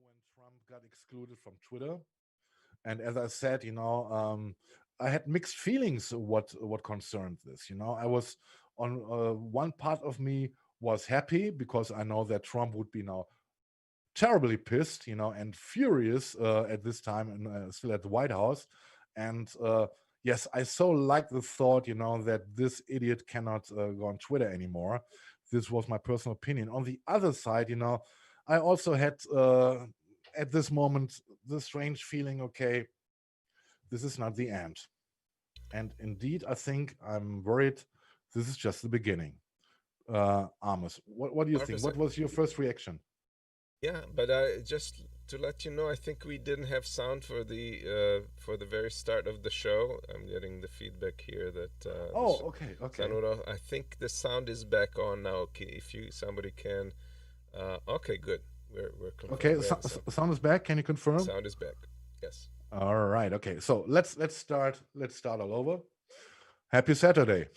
When Trump got excluded from Twitter. And as I said, I had mixed feelings what concerned this. I was on one part of me was happy because I know that Trump would be now terribly pissed, and furious at this time and still at the White House. And yes, I so like the thought, that this idiot cannot go on Twitter anymore. This was my personal opinion. On the other side, I also had at this moment the strange feeling, okay, this is not the end. And indeed, I think I'm worried this is just the beginning. Amos, what do you think? What 100%. was your first reaction? Yeah, but just to let you know, I think we didn't have sound for the very start of the show. I'm getting the feedback here that Oh, okay, sound okay. went off. I think the sound is back on now. Okay, if you somebody can, okay, good. We're confirmed. Okay, We have the sound. sound is back. Can you confirm? Sound is back. Yes. All right. Okay. So let's start all over. Happy Saturday.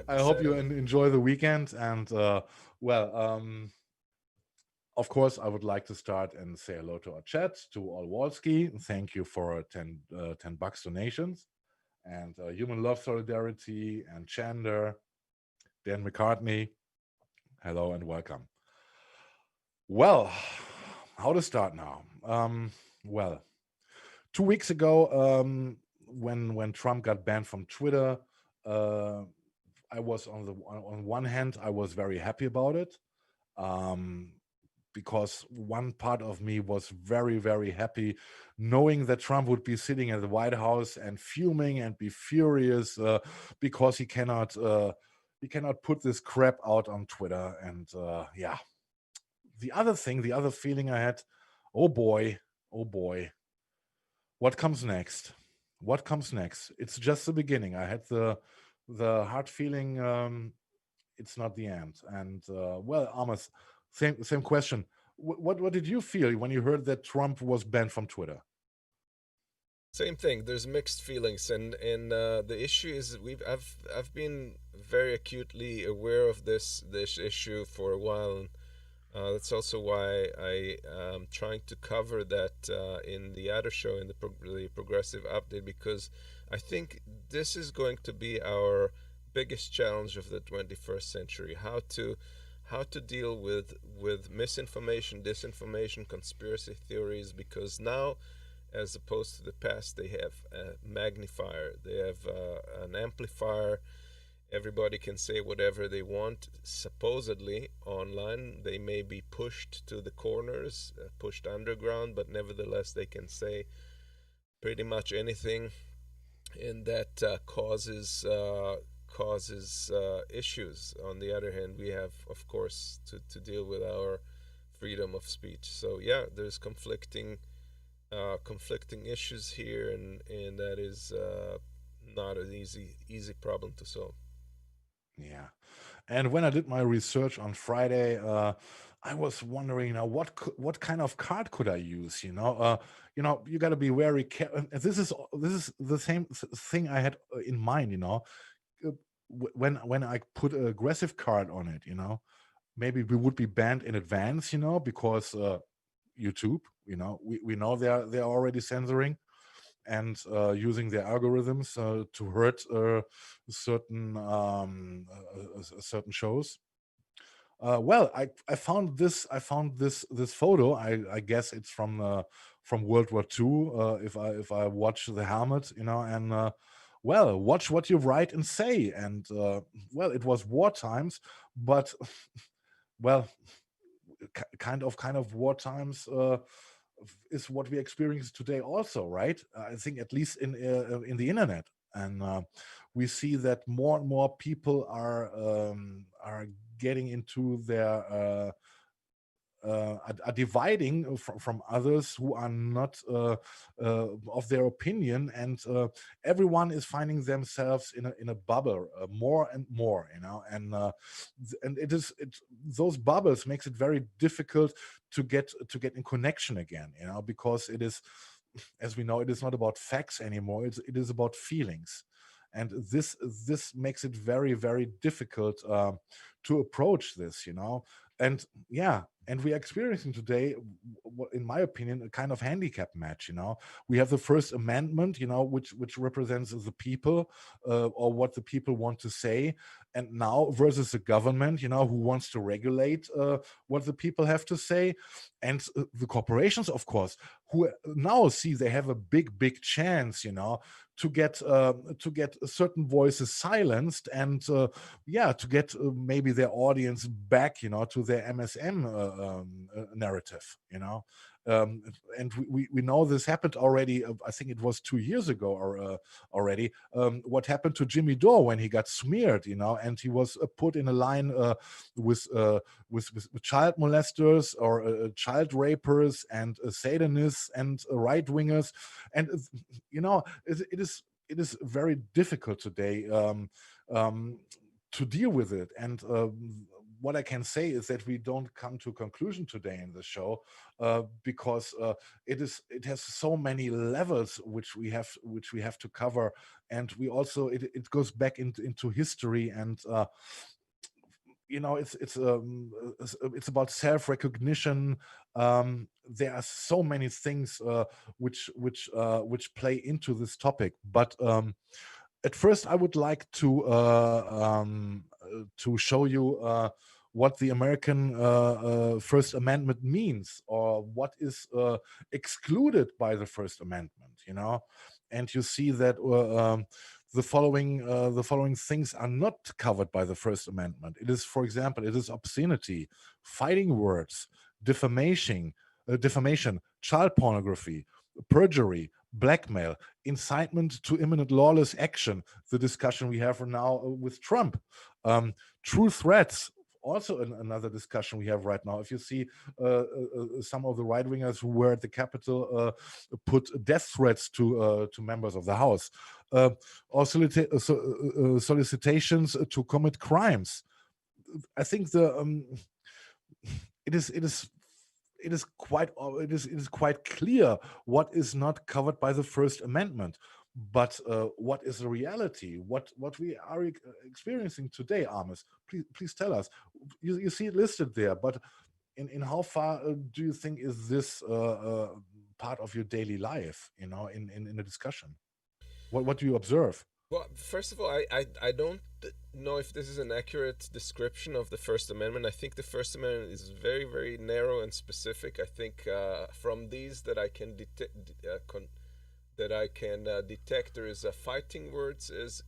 I Happy hope you Saturday. enjoy the weekend. And well, of course, I would like to start and say hello to our chat, to all Walski. Thank you for 10 bucks donations. And Human Love Solidarity and Chander, Dan McCartney. Hello and welcome. Well, how to start now? Well, 2 weeks ago, when Trump got banned from Twitter, uh, I was on one hand I was very happy about it, um, because one part of me was very very happy knowing that Trump would be sitting at the White House and fuming and be furious because he cannot put this crap out on Twitter. And yeah, the other feeling I had, oh boy, oh boy, what comes next? What comes next? It's just the beginning. I had the hard feeling, it's not the end. And well, Amos, same question. What did you feel when you heard that Trump was banned from Twitter? Same thing. There's mixed feelings, and the issue is I've been very acutely aware of this issue for a while. That's also why I am trying to cover that in the other show, in the progressive update, because I think this is going to be our biggest challenge of the 21st century: how to deal with misinformation, disinformation, conspiracy theories. Because now, as opposed to the past, they have a magnifier, they have an amplifier. Everybody can say whatever they want, supposedly online. They may be pushed to the corners, pushed underground, but nevertheless they can say pretty much anything, and that causes issues. On the other hand, we have, of course, to deal with our freedom of speech. So yeah, there's conflicting issues here, and that is not an easy problem to solve. Yeah. And when I did my research on Friday, I was wondering, what kind of card could I use? You got to be very careful. This is the same thing I had in mind. Uh, when I put an aggressive card on it, maybe we would be banned in advance, because YouTube, we know they're already censoring and using their algorithms to hurt certain shows. Well, I found this photo. I guess it's from World War II. If I watch the helmet, and well, watch what you write and say. And well, it was war times, but well, kind of war times is what we experience today also, right? I think at least in the internet. And we see that more and more people are getting into their are dividing from others who are not of their opinion, and everyone is finding themselves in a bubble more and more, and those bubbles makes it very difficult to get in connection again, because it is, as we know, it is not about facts anymore. It is about feelings, and this makes it very, very difficult to approach this, and yeah, and we are experiencing today, in my opinion, a kind of handicap match. We have the First Amendment, which represents the people, or what the people want to say, and now versus the government, who wants to regulate what the people have to say, and the corporations, of course, who now see they have a big chance, to get certain voices silenced, and yeah, to get maybe their audience back, to their MSM narrative, um, and we know this happened already. I think it was 2 years ago, or already. What happened to Jimmy Dore when he got smeared, and he was put in a line with child molesters, or child rapers, and Satanists, and right wingers, and it is very difficult today, um, to deal with it. And what I can say is that we don't come to a conclusion today in the show, because it has so many levels which we have to cover, and we also, it goes back into history, and it's about self-recognition. There are so many things which play into this topic, but at first I would like to show you what the American First Amendment means, or what is excluded by the First Amendment, and you see that the following things are not covered by the First Amendment. It is, for example, it is obscenity, fighting words, defamation, child pornography, perjury, blackmail, incitement to imminent lawless action, the discussion we have now with Trump, true threats. Also, another discussion we have right now. If you see some of the right wingers who were at the Capitol put death threats to members of the House, or solicitations to commit crimes. I think it is quite clear what is not covered by the First Amendment. But what is the reality? What we are experiencing today, Amos? Please tell us. You see it listed there, but in how far do you think is this part of your daily life, in a discussion? What do you observe? Well, first of all, I don't know if this is an accurate description of the First Amendment. I think the First Amendment is very, very narrow and specific. I think from these that I can detect, there is fighting words is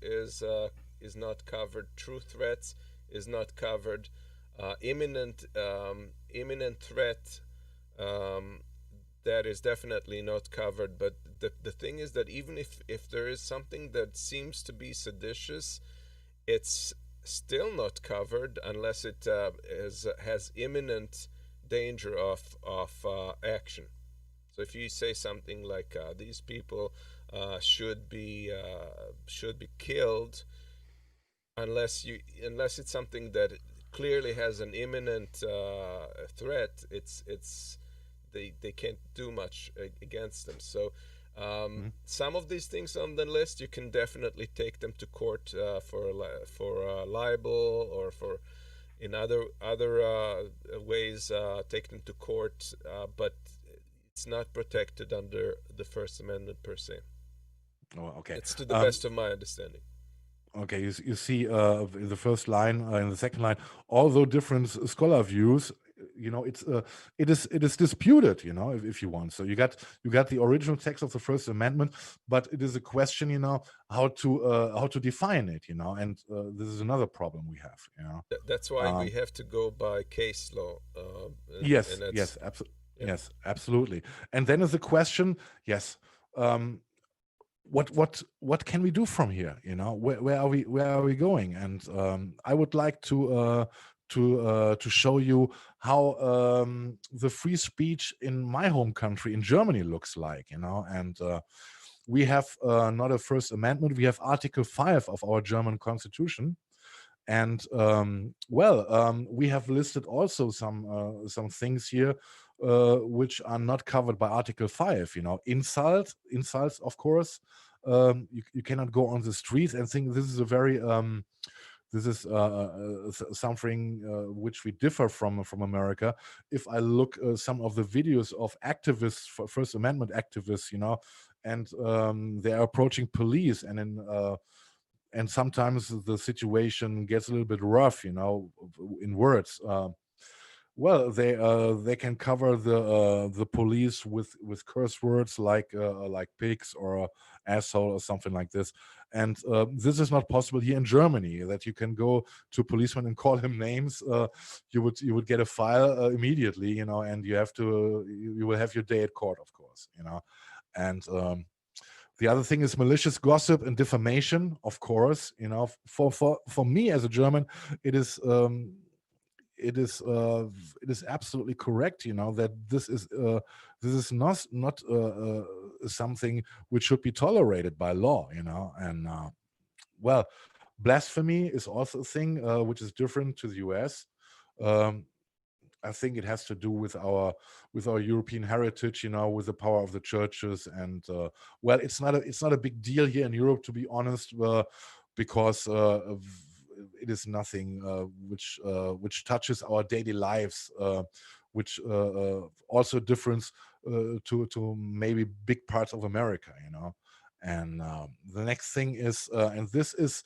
not covered. True threats is not covered. Imminent threat, um, that is definitely not covered. But the thing is that even if there is something that seems to be seditious, it's still not covered unless it has imminent danger of action. So if you say something like these people should be killed, unless it's something that clearly has an imminent threat, it's they can't do much against them. So Mhm. some of these things on the list, you can definitely take them to court for libel, or for in other ways take them to court, but it's not protected under the First Amendment per se. Oh, okay. It's to the best of my understanding. Okay, you see in the first line, in the second line, although different scholar views, it is disputed, if you want. So you got the original text of the First Amendment, but it is a question, how to define it, and this is another problem we have. That's why we Um, have to go by case law, and yes, that's yes, absolutely, yeah. yes, absolutely. And then is the question, yes. What can we do from here, where are we going? And I would like to show you how the free speech in my home country in Germany looks like, and we have not a First Amendment, we have Article 5 of our German constitution. And we have listed also some things here which are not covered by Article 5. Insults, of course. You cannot go on the streets and think this is a very this is something which we differ from America. If I look some of the videos of activists, First Amendment activists, and they are approaching police, and sometimes the situation gets a little bit rough, in words. They can cover the police with curse words like pigs or asshole or something like this, and this is not possible here in Germany. That you can go to a policeman and call him names. You would get a file immediately, and you will have your day at court, of course, and the other thing is malicious gossip and defamation, of course. For me as a German, it is it is it is absolutely correct. That this is not something which should be tolerated by law. And well, blasphemy is also a thing which is different to the U.S. Um, I think it has to do with our European heritage, with the power of the churches, and it's not a big deal here in Europe, to be honest, because it is nothing which touches our daily lives, which also difference to maybe big parts of America, And the next thing is, and this is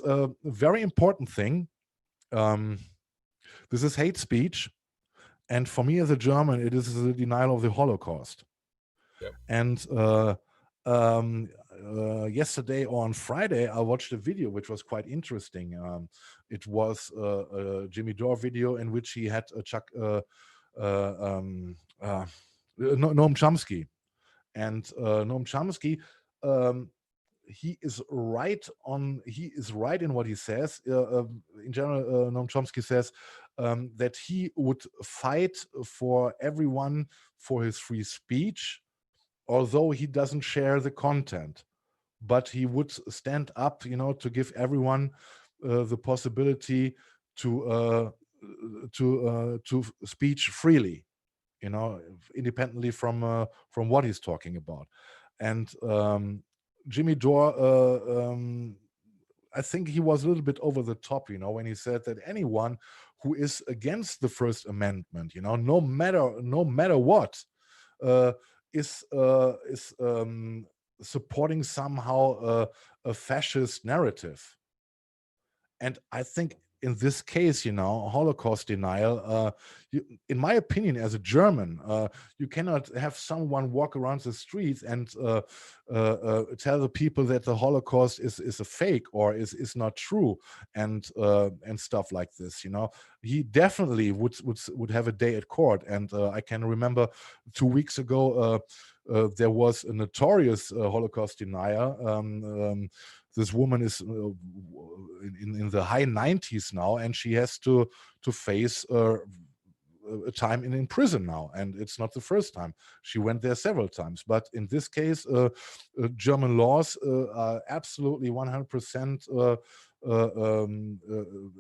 a very important thing. Um, this is hate speech, and for me as a German, it is the denial of the Holocaust. Yep. And yesterday or on Friday, I watched a video which was quite interesting. It was a Jimmy Dore video in which he had Noam Chomsky, and Noam Chomsky. He is right in what he says. In general, Noam Chomsky says that he would fight for everyone for his free speech, although he doesn't share the content. But he would stand up, to give everyone the possibility to speech freely, independently from what he's talking about. And Jimmy Dore, I think he was a little bit over the top, when he said that anyone who is against the First Amendment, no matter what, uh, is supporting somehow a fascist narrative. And I think in this case, Holocaust denial, in my opinion, as a German, you cannot have someone walk around the streets and tell the people that the Holocaust is a fake or is not true, and stuff like this. He definitely would have a day at court. And I can remember 2 weeks ago. There was a notorious Holocaust denier. This woman is in the high 90s now, and she has to face a time in prison now, and it's not the first time. She went there several times, but in this case, German laws are absolutely 100%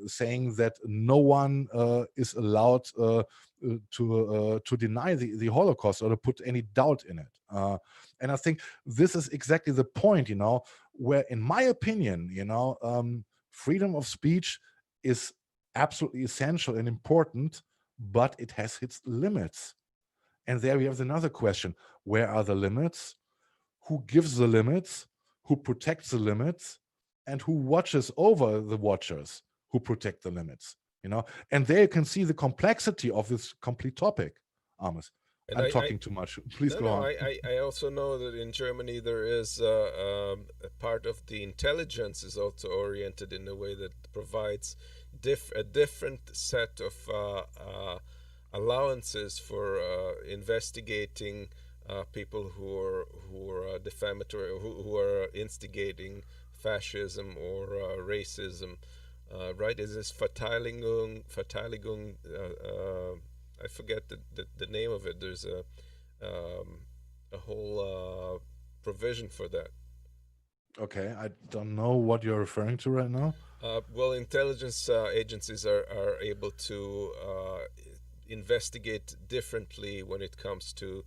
saying that no one is allowed to deny the Holocaust or to put any doubt in it. And I think this is exactly the point, where, in my opinion, freedom of speech is absolutely essential and important, but it has its limits. And there we have another question: where are the limits? Who gives the limits? Who protects the limits? And who watches over the watchers who protect the limits? And there you can see the complexity of this complete topic. Amos, And I'm talking too much. Please no, go no, on. I also know that in Germany there is a part of the intelligence is also oriented in a way that provides a different set of allowances for investigating people who are defamatory, who are instigating fascism or racism. Right? Is this Verteidigung? I forget the name of it. There's a whole provision for that. Okay, I don't know what you're referring to right now. Well, intelligence agencies are able to investigate differently when it comes to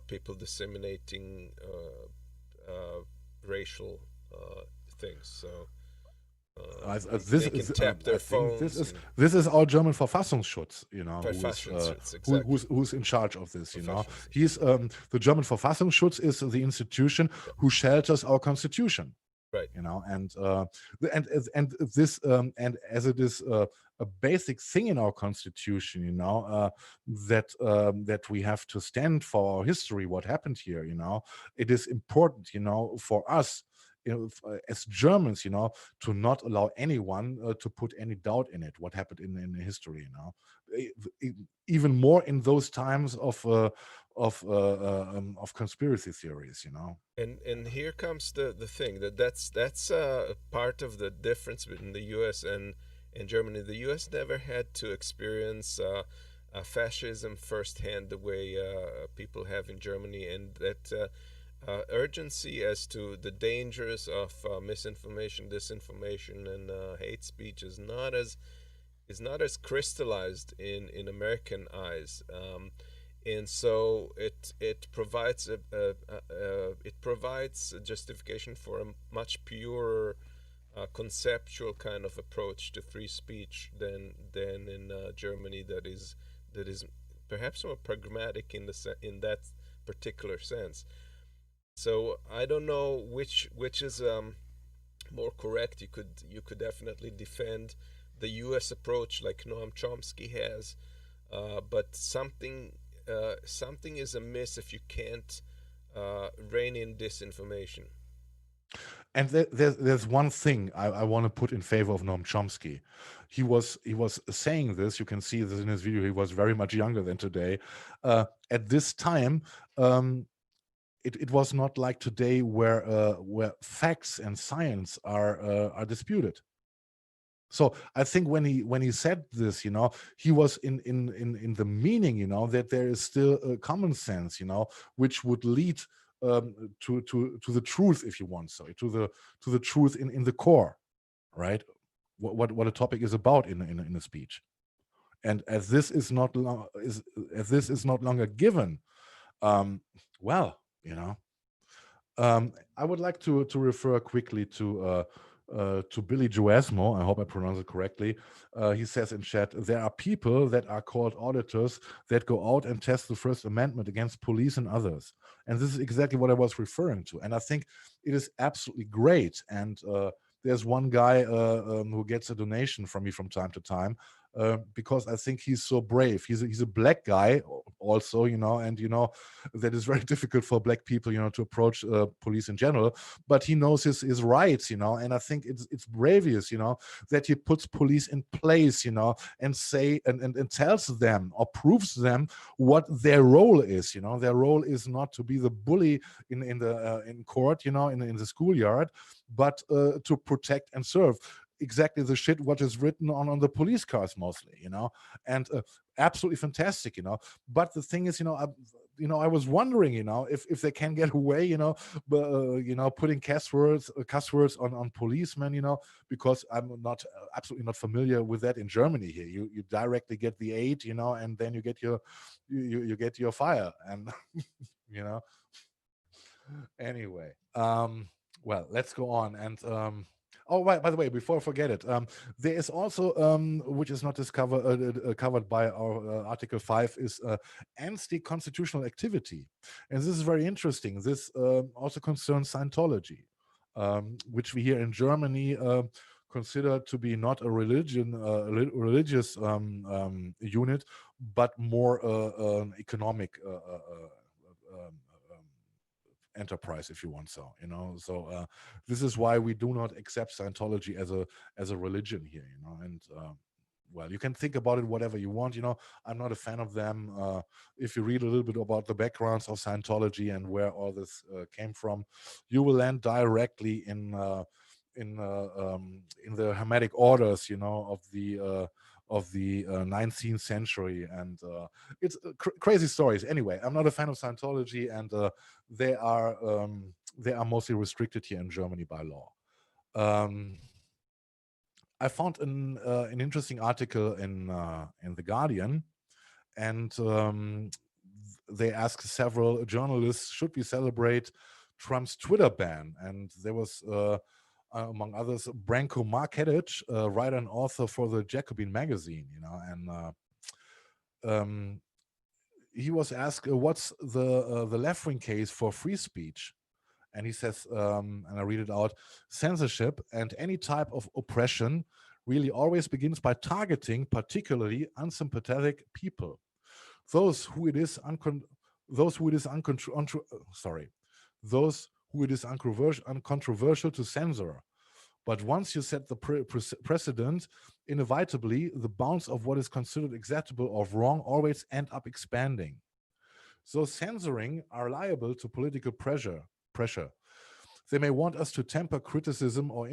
people disseminating racial things. So This they can is, tap their I think phones. this is our German Verfassungsschutz, Exactly. who's in charge of this. Professions. He's the German Verfassungsschutz is the institution Yeah. who shelters our constitution. Right. And this and as it is a basic thing in our constitution, that we have to stand for our history, what happened here. It is important, for us, as Germans, to not allow anyone to put any doubt in it, what happened in history. Even more in those times of conspiracy theories. And here comes the thing that's part of the difference between the U.S. and Germany. The U.S. never had to experience fascism firsthand the way people have in Germany, and that urgency as to the dangers of misinformation, disinformation, and hate speech is not as crystallized in American eyes. And so it provides a justification for a much purer conceptual kind of approach to free speech than in Germany, that is perhaps more pragmatic in that particular sense. So I don't know which is more correct. You could definitely defend the U.S. approach like Noam Chomsky has, but something is amiss if you can't rein in disinformation. And there's one thing I want to put in favor of Noam Chomsky. He was saying this. You can see this in his video. He was very much younger than today. At this time, it was not like today, where facts and science are disputed. So I think when he said this, he was in the meaning, that there is still a common sense, which would lead to the truth, if you want, so to the truth in the core, right? What a topic is about in a speech. And as this is not longer given, well, I would like to refer quickly to to Billy Joasmo, I hope I pronounce it correctly. He says in chat, there are people that are called auditors that go out and test the First Amendment against police and others. And this is exactly what I was referring to. And I think it is absolutely great. And there's one guy who gets a donation from me from time to time, because I think he's so brave. He's a black guy also, and that is very difficult for black people, to approach police in general. But he knows his rights, and I think it's bravious, that he puts police in place, and say and tells them or proves them what their role is. Their role is not to be the bully in court, in the schoolyard, but to protect and serve exactly the shit what is written on the police cars mostly, and absolutely fantastic, but the thing is, I was wondering, if they can get away, putting cuss words on policemen, because I'm not absolutely not familiar with that in Germany. Here you directly get the aid, and then you get you get your fire, and you know anyway, well, let's go on. And oh, right, by the way, before I forget it, there is also, which is not covered by our Article 5, is anti-constitutional activity. And this is very interesting. This also concerns Scientology, which we here in Germany consider to be not a religious unit, but more an economic enterprise, if you want. So so this is why we do not accept Scientology as a religion here, and well, you can think about it whatever you want. I'm not a fan of them. If you read a little bit about the backgrounds of Scientology and where all this came from, you will land directly in the Hermetic orders, of the 19th century, and it's crazy stories. Anyway, I'm not a fan of Scientology, and they are mostly restricted here in Germany by law. I found an interesting article in the Guardian, and they asked several journalists, should we celebrate Trump's Twitter ban? And there was, among others, Branko Marketic, writer and author for the Jacobin magazine, and he was asked, what's the left-wing case for free speech? And he says, and I read it out, censorship and any type of oppression really always begins by targeting particularly unsympathetic people, those who it is uncontroversial to censor. But once you set the precedent, inevitably the bounds of what is considered acceptable or wrong always end up expanding. So censoring are liable to political pressure. They may want us to temper criticism or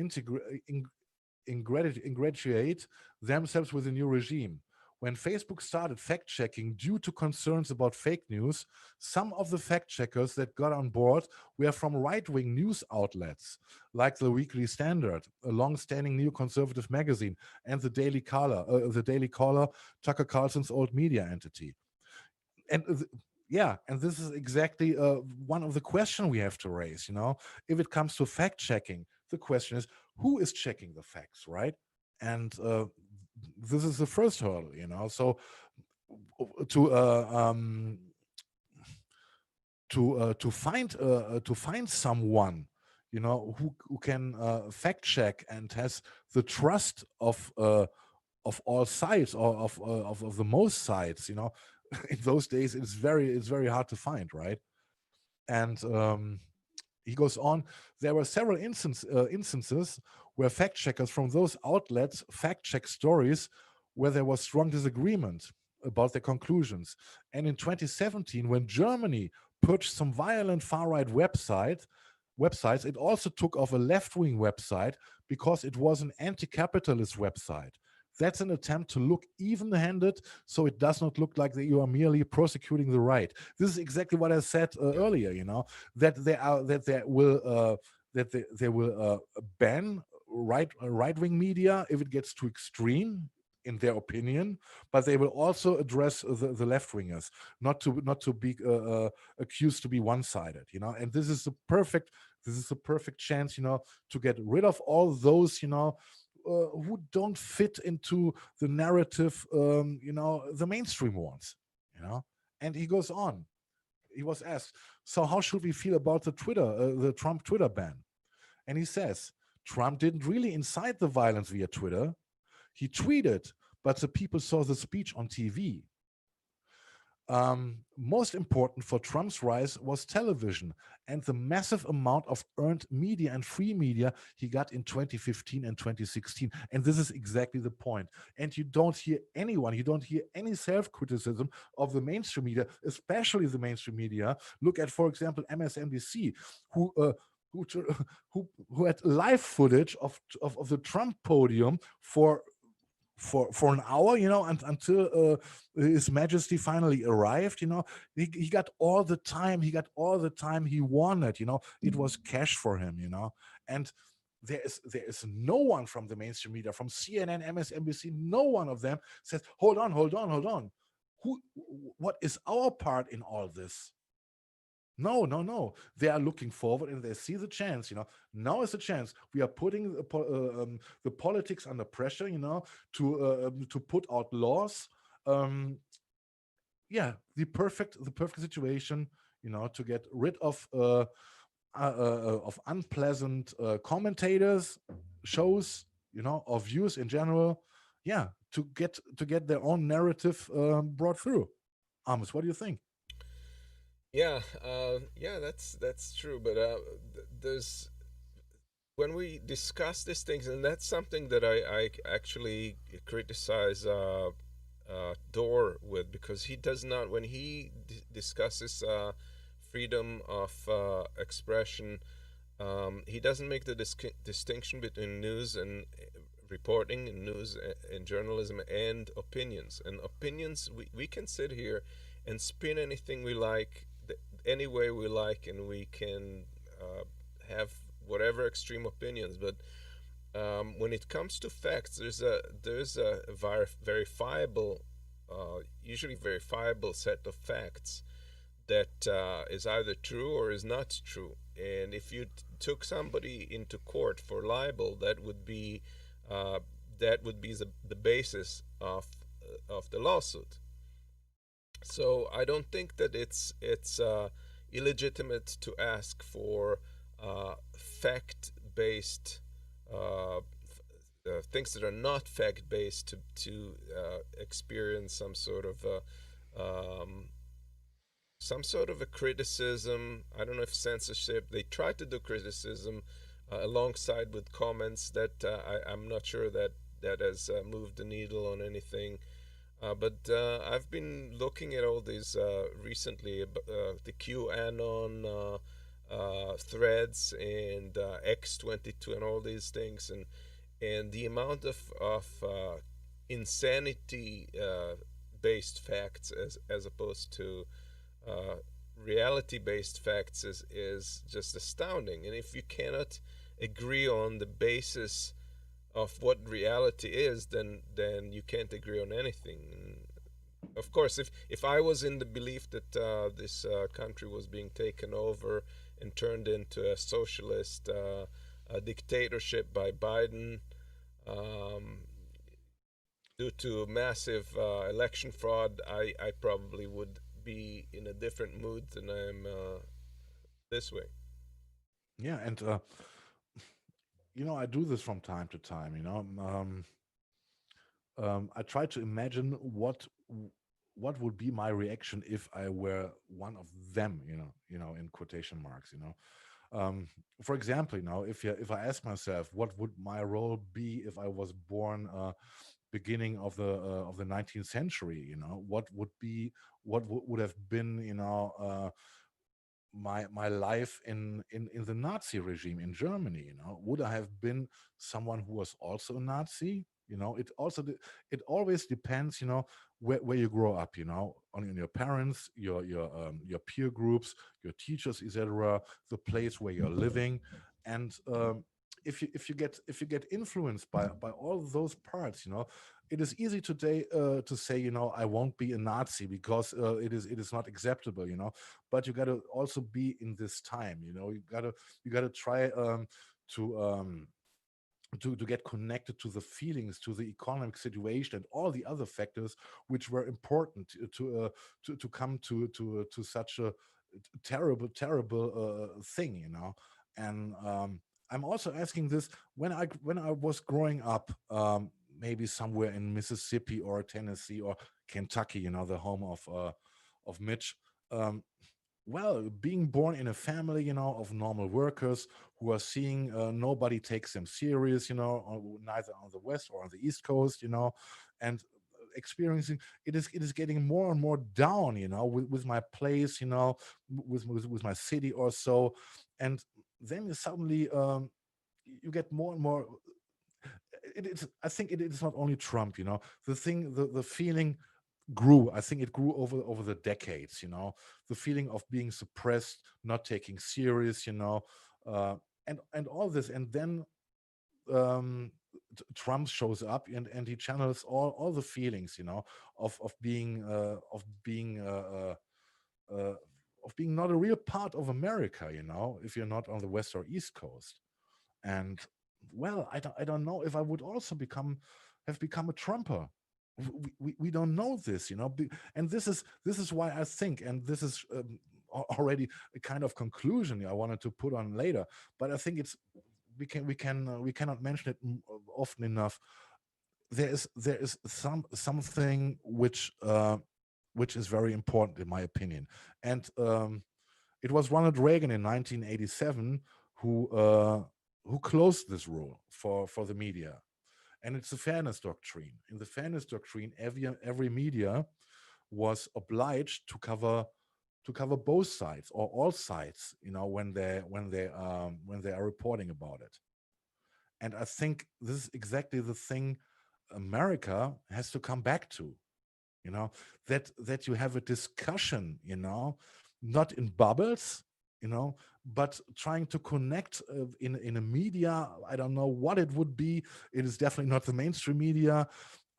ingratiate themselves with a new regime. When Facebook started fact-checking due to concerns about fake news, some of the fact-checkers that got on board were from right-wing news outlets, like the Weekly Standard, a long-standing neoconservative magazine, and the Daily Caller, Tucker Carlson's old media entity. And and this is exactly one of the questions we have to raise. If it comes to fact-checking, the question is, who is checking the facts, right? And this is the first hurdle, so to find someone, who can fact check and has the trust of all sides, or of the most sides, in those days it's very hard to find, right? And he goes on, there were several instances where fact checkers from those outlets fact check stories where there was strong disagreement about their conclusions. And in 2017, when Germany purged some violent far-right websites, it also took off a left-wing website because it was an anti-capitalist website. That's an attempt to look even-handed, so it does not look like that you are merely prosecuting the right. This is exactly what I said earlier. That they will ban right-wing media if it gets too extreme, in their opinion, but they will also address the left-wingers, not to be accused to be one-sided. And this is the perfect This is a perfect chance, to get rid of all those, who don't fit into the narrative, the mainstream ones, you know. And he goes on. He was asked, so how should we feel about the Trump Twitter ban? And he says, Trump didn't really incite the violence via Twitter. He tweeted, but the people saw the speech on TV. Most important for Trump's rise was television and the massive amount of earned media and free media he got in 2015 and 2016. And this is exactly the point. And you don't hear any self-criticism of the mainstream media, especially the mainstream media. Look at, for example, MSNBC, who who, who had live footage of the Trump podium for an hour, and until His Majesty finally arrived. He got all the time. He got all the time he wanted. It was cash for him. And there is no one from the mainstream media, from CNN, MSNBC, no one of them says, hold on, hold on, hold on. What is our part in all this? No, no, no. They are looking forward and they see the chance. Now is the chance. We are putting the politics under pressure. To put out laws. Yeah, the perfect situation. To get rid of unpleasant commentators, shows. Or views in general. Yeah, to get their own narrative brought through. Amos, what do you think? Yeah, yeah, that's true. But there's when we discuss these things, and that's something that I actually criticize Dore with, because he does not, when he discusses freedom of expression, he doesn't make the distinction between news and reporting, and news and journalism, and opinions. And opinions, we can sit here and spin anything we like, any way we like, and we can have whatever extreme opinions. But when it comes to facts, there's a verifiable, usually verifiable set of facts that is either true or is not true. And if you took somebody into court for libel, that would be the basis of the lawsuit. So I don't think that it's illegitimate to ask for fact-based things that are not fact-based to experience some sort of a criticism. I don't know if censorship. They try to do criticism alongside with comments that I'm not sure that has moved the needle on anything. But I've been looking at all these recently, the QAnon threads, and X22 and all these things, and the amount of insanity based facts as opposed to reality based facts is just astounding. And if you cannot agree on the basis of what reality is, then you can't agree on anything. Of course, if I was in the belief that this country was being taken over and turned into a socialist dictatorship by Biden, due to massive election fraud, I probably would be in a different mood than I am this way. Yeah, and I do this from time to time. I try to imagine what would be my reaction if I were one of them. In quotation marks. For example, if I ask myself, what would my role be if I was born beginning of the 19th century? What would have been my life in the Nazi regime in Germany? Would I have been someone who was also a Nazi? It always depends, where you grow up, on your parents, your peer groups, your teachers, etc., the place where you're living. And if you get influenced by all those parts, it is easy today to say, I won't be a Nazi because it is not acceptable, but you got to also be in this time, you got to try to to get connected to the feelings, to the economic situation, and all the other factors which were important to come to such a terrible thing, And I'm also asking this when I was growing up, maybe somewhere in Mississippi or Tennessee or Kentucky, the home of Mitch. Um, well, being born in a family, of normal workers who are seeing nobody takes them serious, neither on the west or on the east coast, and experiencing it is getting more and more down, with my place, with my city or so, and then you suddenly you get more and more. I think it is not only Trump, the feeling grew. I think it grew over the decades, the feeling of being suppressed, not taking serious, uh, and all this, and then um Trump shows up, and he channels all the feelings, uh, of being not a real part of America, if you're not on the west or east coast. And well, I don't know if I would also become a Trumper. We don't know this, and this is why I think, and this is already a kind of conclusion I wanted to put on later, but I think we cannot mention it often enough. There is something which is very important in my opinion, and it was Ronald Reagan in 1987 who closed this rule for the media, and it's the fairness doctrine. In the fairness doctrine, every media was obliged to cover both sides or all sides, when they are reporting about it. And I think this is exactly the thing America has to come back to, you know that you have a discussion, not in bubbles, but trying to connect in a media. I don't know what it would be. It is definitely not the mainstream media.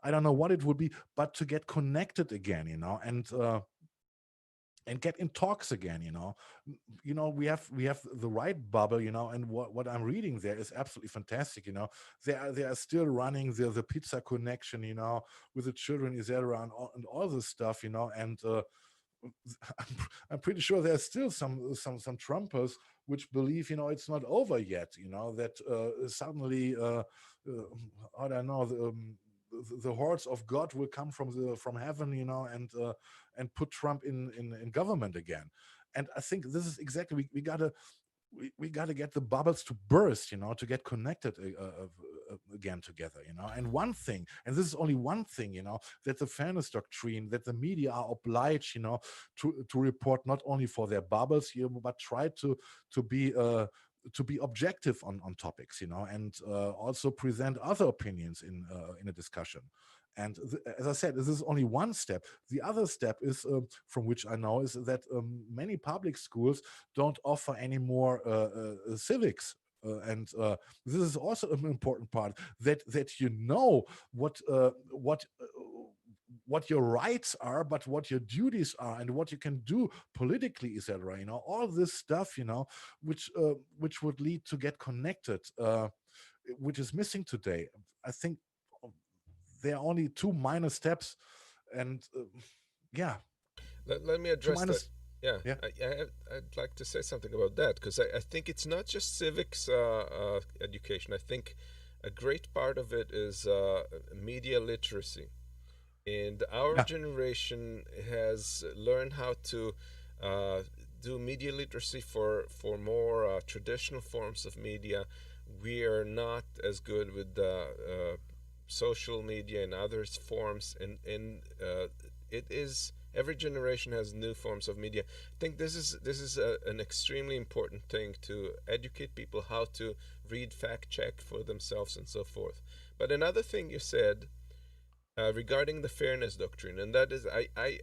I don't know what it would be, but to get connected again, and get in talks again, we have the right bubble, and what I'm reading there is absolutely fantastic. They are still running the pizza connection, with the children, etc., and all this stuff, and I'm pretty sure there's still some Trumpers which believe, it's not over yet, that suddenly I don't know, the hordes of God will come from heaven, and put Trump in government again. And I think this is exactly, we gotta get the bubbles to burst, to get connected again together, and one thing, and this is only one thing, that the fairness doctrine, that the media are obliged, to report not only for their bubbles, but try to be objective on topics, and also present other opinions in a discussion. And as I said, this is only one step. The other step is, from which I know, is that many public schools don't offer any more civics. And this is also an important part, that what your rights are, but what your duties are, and what you can do politically, etc. All this stuff, which would lead to get connected, which is missing today. I think there are only two minor steps, and yeah, Let me two address minor. that. Yeah, Yeah, I'd like to say something about that, because I think it's not just civics education. I think a great part of it is media literacy. And our yeah, generation has learned how to uh, do media literacy for more traditional forms of media. We are not as good with social media and other forms, and it is every generation has new forms of media. I think this is an extremely important thing, to educate people how to read, fact check for themselves, and so forth. But another thing you said regarding the fairness doctrine, and that is,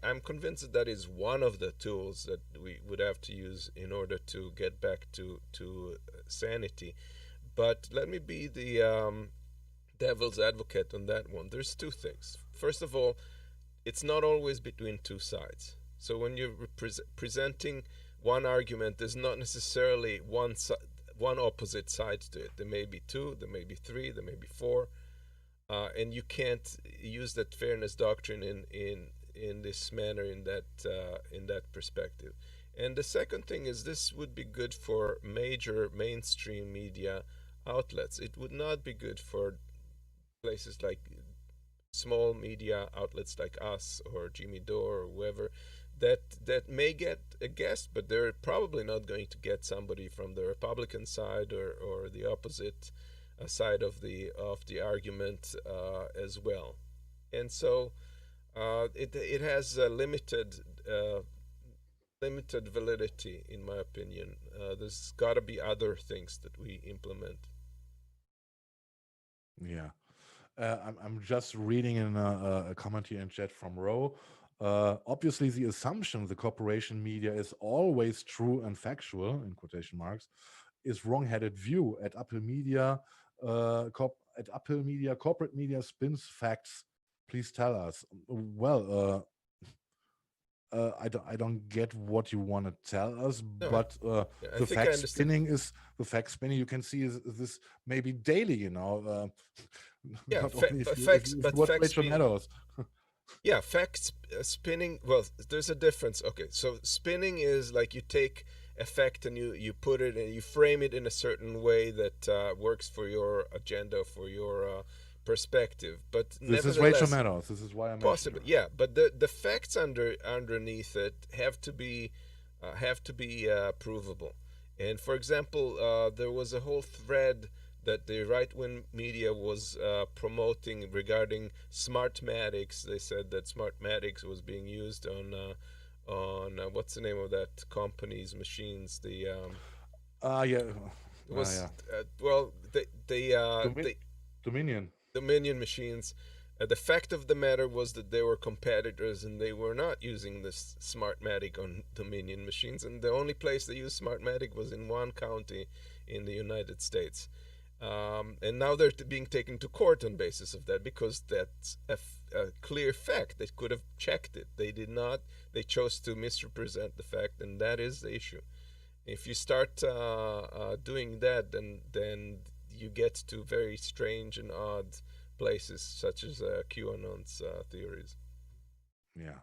I'm convinced that that is one of the tools that we would have to use in order to get back to sanity. But let me be the devil's advocate on that one. There's two things. First of all, it's not always between two sides. So when you're presenting one argument, there's not necessarily one opposite side to it. There may be two, there may be three, there may be four, and you can't use that fairness doctrine in this manner, in that perspective. And the second thing is, this would be good for major mainstream media outlets. It would not be good for places like small media outlets like us or Jimmy Dore or whoever that may get a guest, but they're probably not going to get somebody from the Republican side or the opposite side of the argument as well. And so it has a limited validity, in my opinion. There's got to be other things that we implement. Yeah. I'm just reading in a comment here in chat from Ro. Obviously, the assumption the corporation media is always true and factual, in quotation marks, is wrong-headed view. At Apple Media, corporate media spins facts. Please tell us. Well, I don't get what you want to tell us, No, but I the think I fact understand. spinning is the fact spinning. You can see is this maybe daily, Yeah, not only but if facts, you but watch facts Rachel being, Maddows. yeah, facts spinning. Well, there's a difference. Okay, so spinning is like you take a fact and you put it and you frame it in a certain way that works for your agenda, for your perspective. But This is Rachel nevertheless, Maddows. This is why I mentioned possibly, her. yeah. But the facts underneath it have to be provable. And for example, there was a whole thread that the right-wing media was promoting regarding Smartmatics. They said that Smartmatics was being used on what's the name of that company's machines? The Yeah, it was yeah. well, Domi- the Dominion. Dominion machines. The fact of the matter was that they were competitors and they were not using this Smartmatic on Dominion machines. And the only place they used Smartmatic was in one county in the United States. And now they're being taken to court on basis of that, because that's a clear fact. They could have checked it. They did not. They chose to misrepresent the fact, and that is the issue. If you start doing that, then you get to very strange and odd places, such as QAnon's theories. Yeah,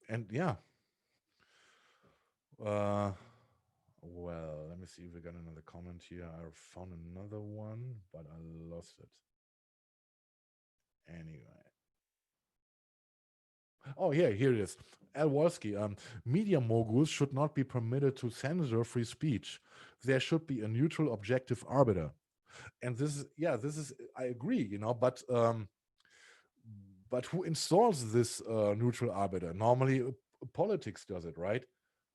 and yeah. Well, let me see if we got another comment here. I found another one, but I lost it. Anyway. Oh, yeah, here it is. Al Walski, media moguls should not be permitted to censor free speech. There should be a neutral, objective arbiter. And this is, I agree, but who installs this neutral arbiter? Normally, politics does it, right?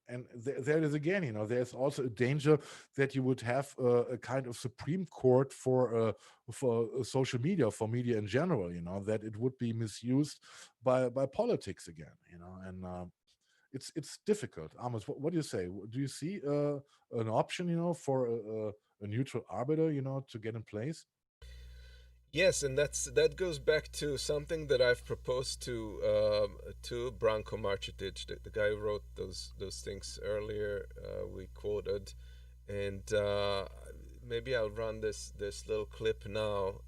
And there it is again, there's also a danger that you would have a kind of Supreme Court for social media, for media in general, that it would be misused by politics again, and it's difficult. Amos, what do you say? Do you see an option, for a neutral arbiter, to get in place? Yes, and that goes back to something that I've proposed to Branko Marcetic, the guy who wrote those things earlier. We quoted, and maybe I'll run this little clip now.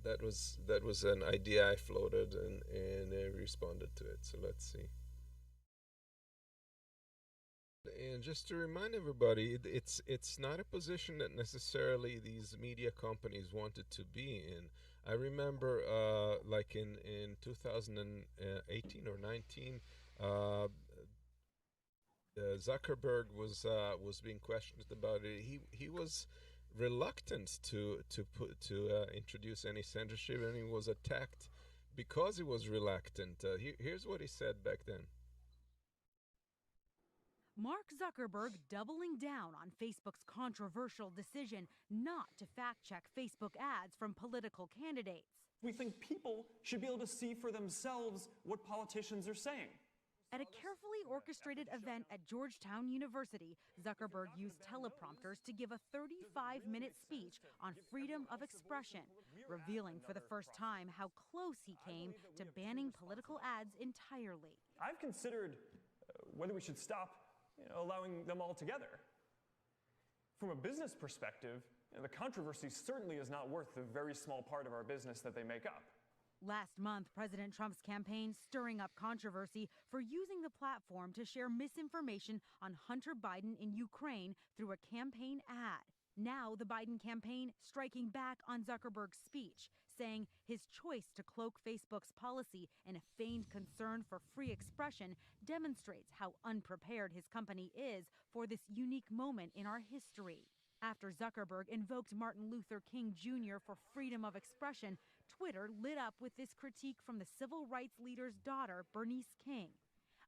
That was an idea I floated, and they responded to it. So let's see. And just to remind everybody, it's not a position that necessarily these media companies wanted to be in. I remember, like in 2018 or 19, Zuckerberg was being questioned about it. He was reluctant to introduce any censorship, and he was attacked because he was reluctant. Here's what he said back then. Mark Zuckerberg doubling down on Facebook's controversial decision not to fact-check Facebook ads from political candidates. We think people should be able to see for themselves what politicians are saying. At a carefully orchestrated event at Georgetown University, Zuckerberg used teleprompters to give a 35-minute speech on freedom of expression, revealing for the first time how close he came to banning political ads entirely. I've considered whether we should stop allowing them altogether. From a business perspective, the controversy certainly is not worth the very small part of our business that they make up. Last month, President Trump's campaign stirring up controversy for using the platform to share misinformation on Hunter Biden in Ukraine through a campaign ad. Now, the Biden campaign striking back on Zuckerberg's speech, saying his choice to cloak Facebook's policy in a feigned concern for free expression demonstrates how unprepared his company is for this unique moment in our history. After Zuckerberg invoked Martin Luther King Jr. for freedom of expression, Twitter lit up with this critique from the civil rights leader's daughter, Bernice King.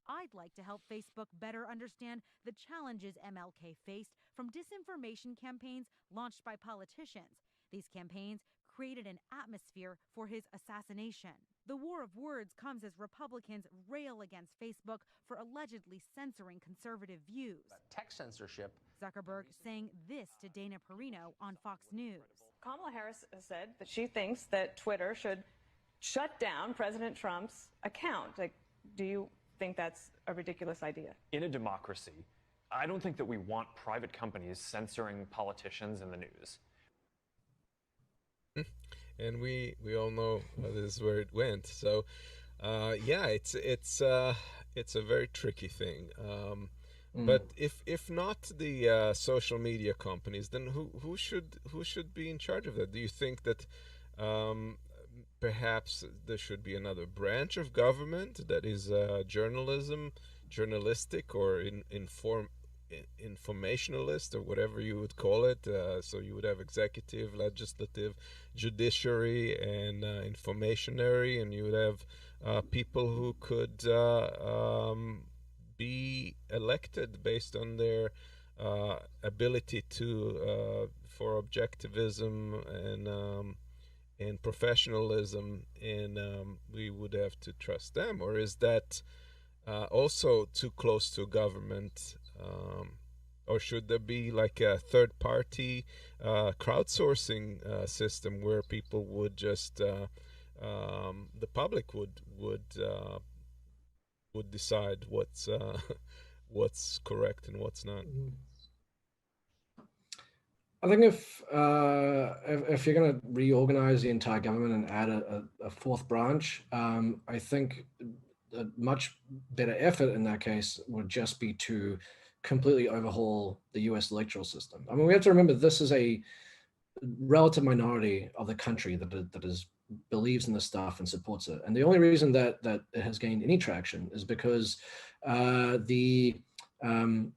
I'd like to help Facebook better understand the challenges MLK faced from disinformation campaigns launched by politicians. These campaigns created an atmosphere for his assassination. The war of words comes as Republicans rail against Facebook for allegedly censoring conservative views. Tech censorship. Zuckerberg saying this to Dana Perino on Fox News. Kamala Harris has said that she thinks that Twitter should shut down President Trump's account. Do you think that's a ridiculous idea? In a democracy, I don't think that we want private companies censoring politicians in the news. And we all know this is where it went. So, yeah, it's a very tricky thing. But if not the social media companies, then who should be in charge of that? Do you think that perhaps there should be another branch of government that is journalistic or informationalist or whatever you would call it? So you would have executive, legislative, judiciary, and informationary, and you would have people who could be elected based on their ability to for objectivism and professionalism, and we would have to trust them. Or is that also too close to government? Or should there be like a third-party crowdsourcing system where people would just the public would decide what's correct and what's not? I think if you're going to reorganize the entire government and add a fourth branch, I think a much better effort in that case would just be to completely overhaul the U.S. electoral system. I mean, we have to remember this is a relative minority of the country that believes in this stuff and supports it. And the only reason that it has gained any traction is because the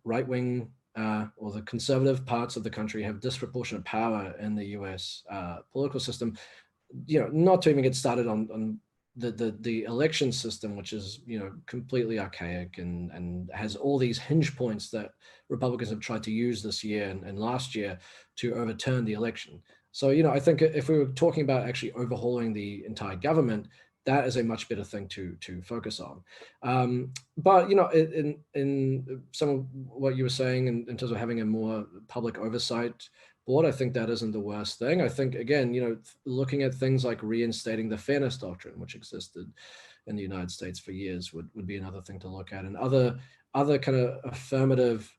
right-wing or the conservative parts of the country have disproportionate power in the U.S. Political system. Not to even get started on the election system, which is completely archaic and has all these hinge points that Republicans have tried to use this year and last year to overturn the election. So I think if we were talking about actually overhauling the entire government, that is a much better thing to focus on. But in some of what you were saying in terms of having a more public oversight board, I think that isn't the worst thing. I think, again, looking at things like reinstating the fairness doctrine, which existed in the United States for years, would be another thing to look at, and other kind of affirmative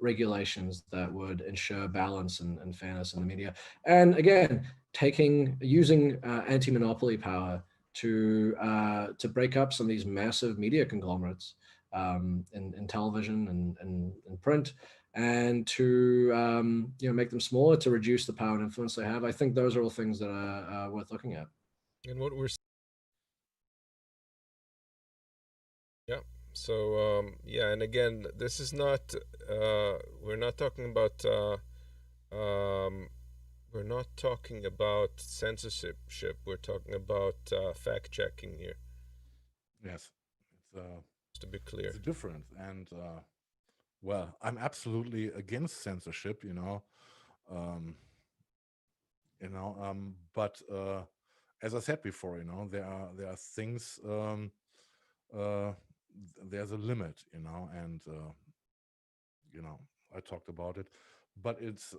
regulations that would ensure balance and fairness in the media. And again, using anti-monopoly power to break up some of these massive media conglomerates in television and print, and to make them smaller to reduce the power and influence they have. I think those are all things that are worth looking at. And what we're so yeah, and again, this is not we're not talking about censorship. We're talking about fact checking here. Yes, it's just to be clear, it's different. And well, I'm absolutely against censorship, but as I said before, there are things there's a limit, and I talked about it, but it's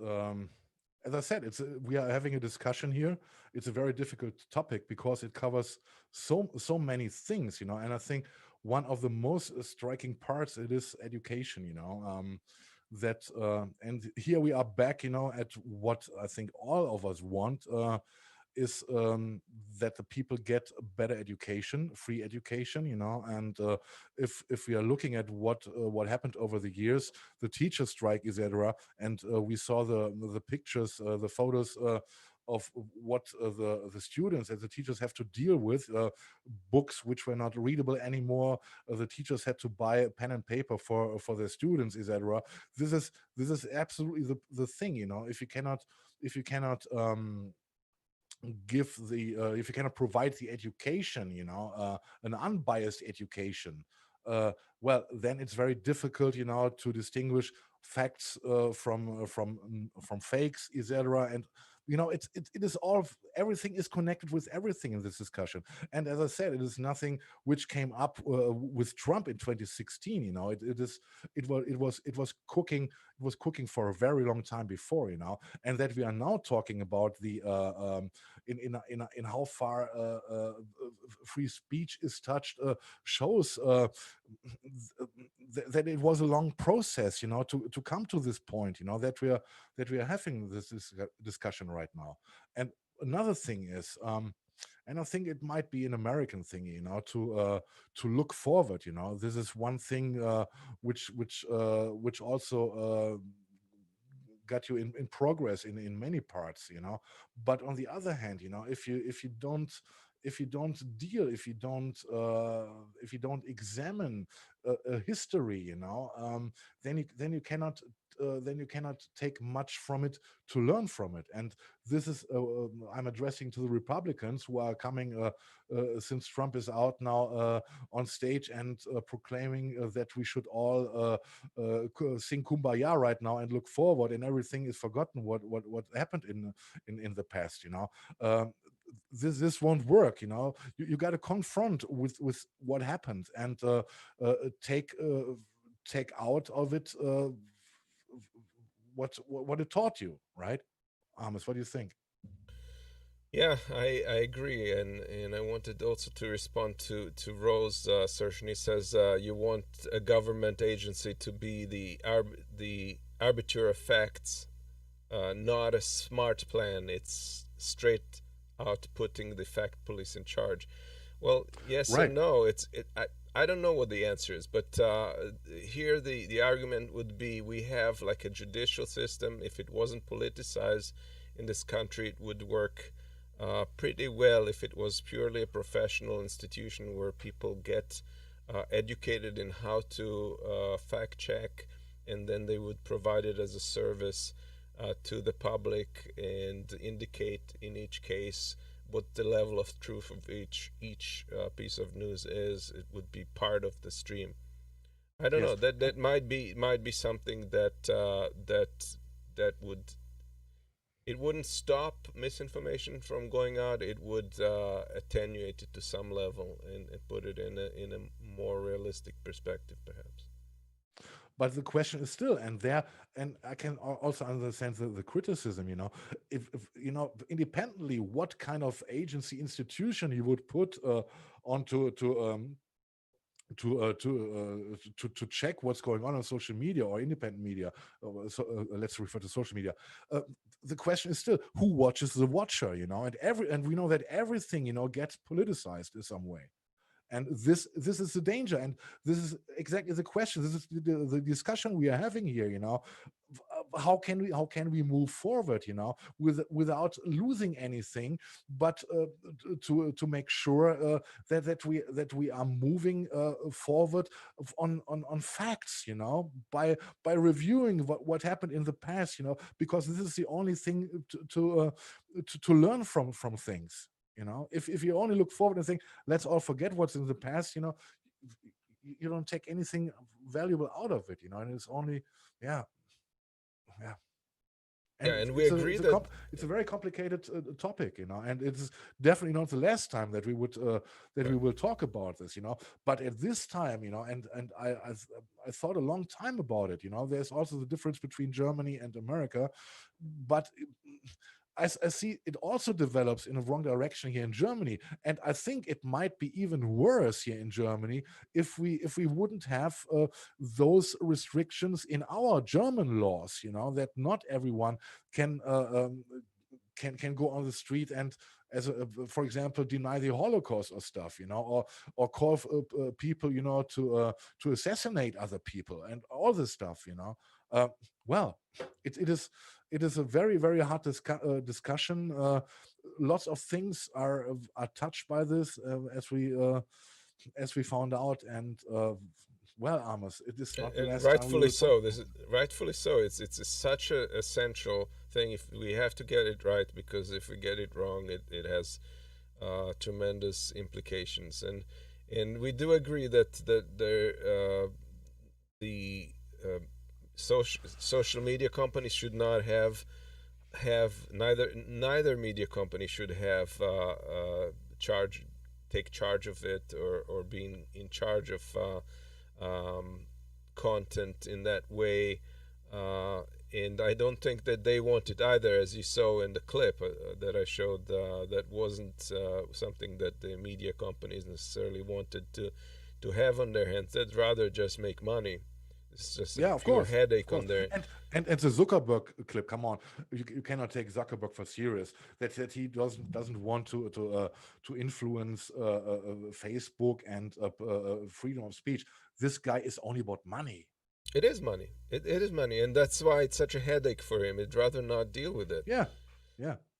as I said, we are having a discussion here. It's a very difficult topic because it covers so many things, and I think one of the most striking parts it is education, that and here we are back, at what I think all of us want. Is that the people get better education, free education, and if we are looking at what happened over the years, the teacher strike, etc., and we saw the pictures, the photos. Of what the students and the teachers have to deal with, books which were not readable anymore. The teachers had to buy a pen and paper for their students, etc. This is absolutely the thing, if you cannot give the if you cannot provide the education, an unbiased education, well, then it's very difficult, to distinguish facts from fakes, etc. And it is all everything is connected with everything in this discussion. And as I said, it is nothing which came up with Trump in 2016. It was cooking for a very long time before, and that we are now talking about the in how far free speech is touched, shows that it was a long process, to come to this point, that we are having this discussion right now. And another thing is, and I think it might be an American thing, to look forward. This is one thing which also got you in progress in many parts, but on the other hand, if you don't examine a history, then you cannot take much from it to learn from it. And this is I'm addressing to the Republicans who are coming since Trump is out now on stage and proclaiming that we should all sing Kumbaya right now and look forward, and everything is forgotten what happened in the past. This won't work. You got to confront with what happened and take out of it what it taught you, right? Amos, what do you think? Yeah, I agree, and I wanted also to respond to Rose's assertion. He says you want a government agency to be the arbiter of facts, not a smart plan. It's straight out putting the fact police in charge. Well, yes Right. and no. I don't know what the answer is, but here the argument would be we have like a judicial system. If it wasn't politicized in this country, it would work pretty well if it was purely a professional institution where people get educated in how to fact check, and then they would provide it as a service to the public and indicate in each case what the level of truth of each piece of news is. It would be part of the stream. I don't Yes. know, that might be something that would, it wouldn't stop misinformation from going out. It would attenuate it to some level and put it in a more realistic perspective, perhaps. But the question is still, and I can also understand the criticism, if independently, what kind of agency institution you would put onto to check what's going on social media or independent media. So let's refer to social media. The question is still, who watches the watcher, and we know that everything, gets politicized in some way. And this is the danger, and this is exactly the question. This is the discussion we are having here. How can we move forward? Without losing anything, but to make sure that we are moving forward on facts. By reviewing what happened in the past. Because this is the only thing to learn from things. If you only look forward and think, let's all forget what's in the past, you don't take anything valuable out of it, and it's only, yeah. Yeah, And and we agree that it's a very complicated topic, and it's definitely not the last time that we would that we will talk about this, but at this time, and I thought a long time about it. There's also the difference between Germany and America, but I see it also develops in a wrong direction here in Germany, and I think it might be even worse here in Germany if we wouldn't have those restrictions in our German laws. That not everyone can can go on the street and, for example, deny the Holocaust or stuff, or call people, to assassinate other people and all this stuff. Well, it is a very, very hard discussion. Lots of things are touched by this, as we found out, and well, Amos, it is not the and last time we rightfully will so. talk This is about rightfully so. It's such a essential thing. If we have to get it right, because if we get it wrong, it has tremendous implications. And we do agree that the social media companies should not have neither media company should have take charge of it, or being in charge of content in that way. And I don't think that they want it either, as you saw in the clip that I showed. That wasn't something that the media companies necessarily wanted to have on their hands. They'd rather just make money. It's just a of pure course, headache on their. And the Zuckerberg clip, come on, you cannot take Zuckerberg for serious. That he doesn't want to influence Facebook and freedom of speech. This guy is only about money. It is money. It is money, and that's why it's such a headache for him. He'd rather not deal with it. Yeah.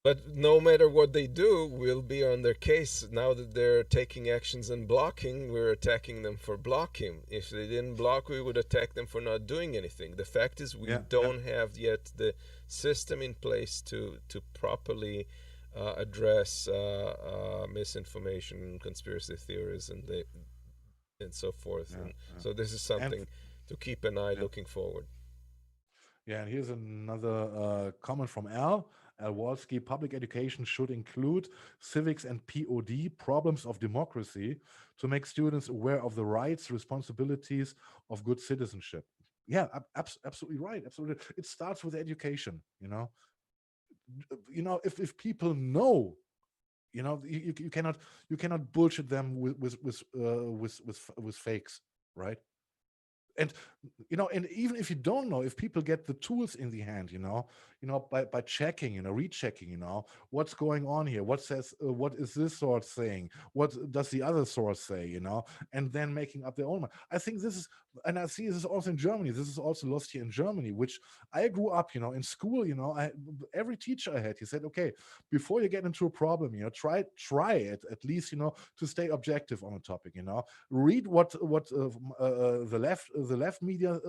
But no matter what they do, we'll be on their case. Now that they're taking actions and blocking, we're attacking them for blocking. If they didn't block, we would attack them for not doing anything. The fact is, we don't have yet the system in place to properly address misinformation, conspiracy theories, and so forth. So this is something to keep an eye looking forward. Yeah, and here's another comment from Al Walsky. Public education should include civics and POD, problems of democracy, to make students aware of the rights, responsibilities of good citizenship. Yeah, absolutely right. Absolutely. It starts with education, if people know, you cannot bullshit them with fakes, right? And and even if you don't know, if people get the tools in the hand, by checking, rechecking, what's going on here, what is this source saying, what does the other source say, and then making up their own mind. I think this is, and I see this also in Germany. This is also lost here in Germany, which I grew up, in school. Every teacher I had, he said, okay, before you get into a problem, try it at least, to stay objective on a topic. Read what the left media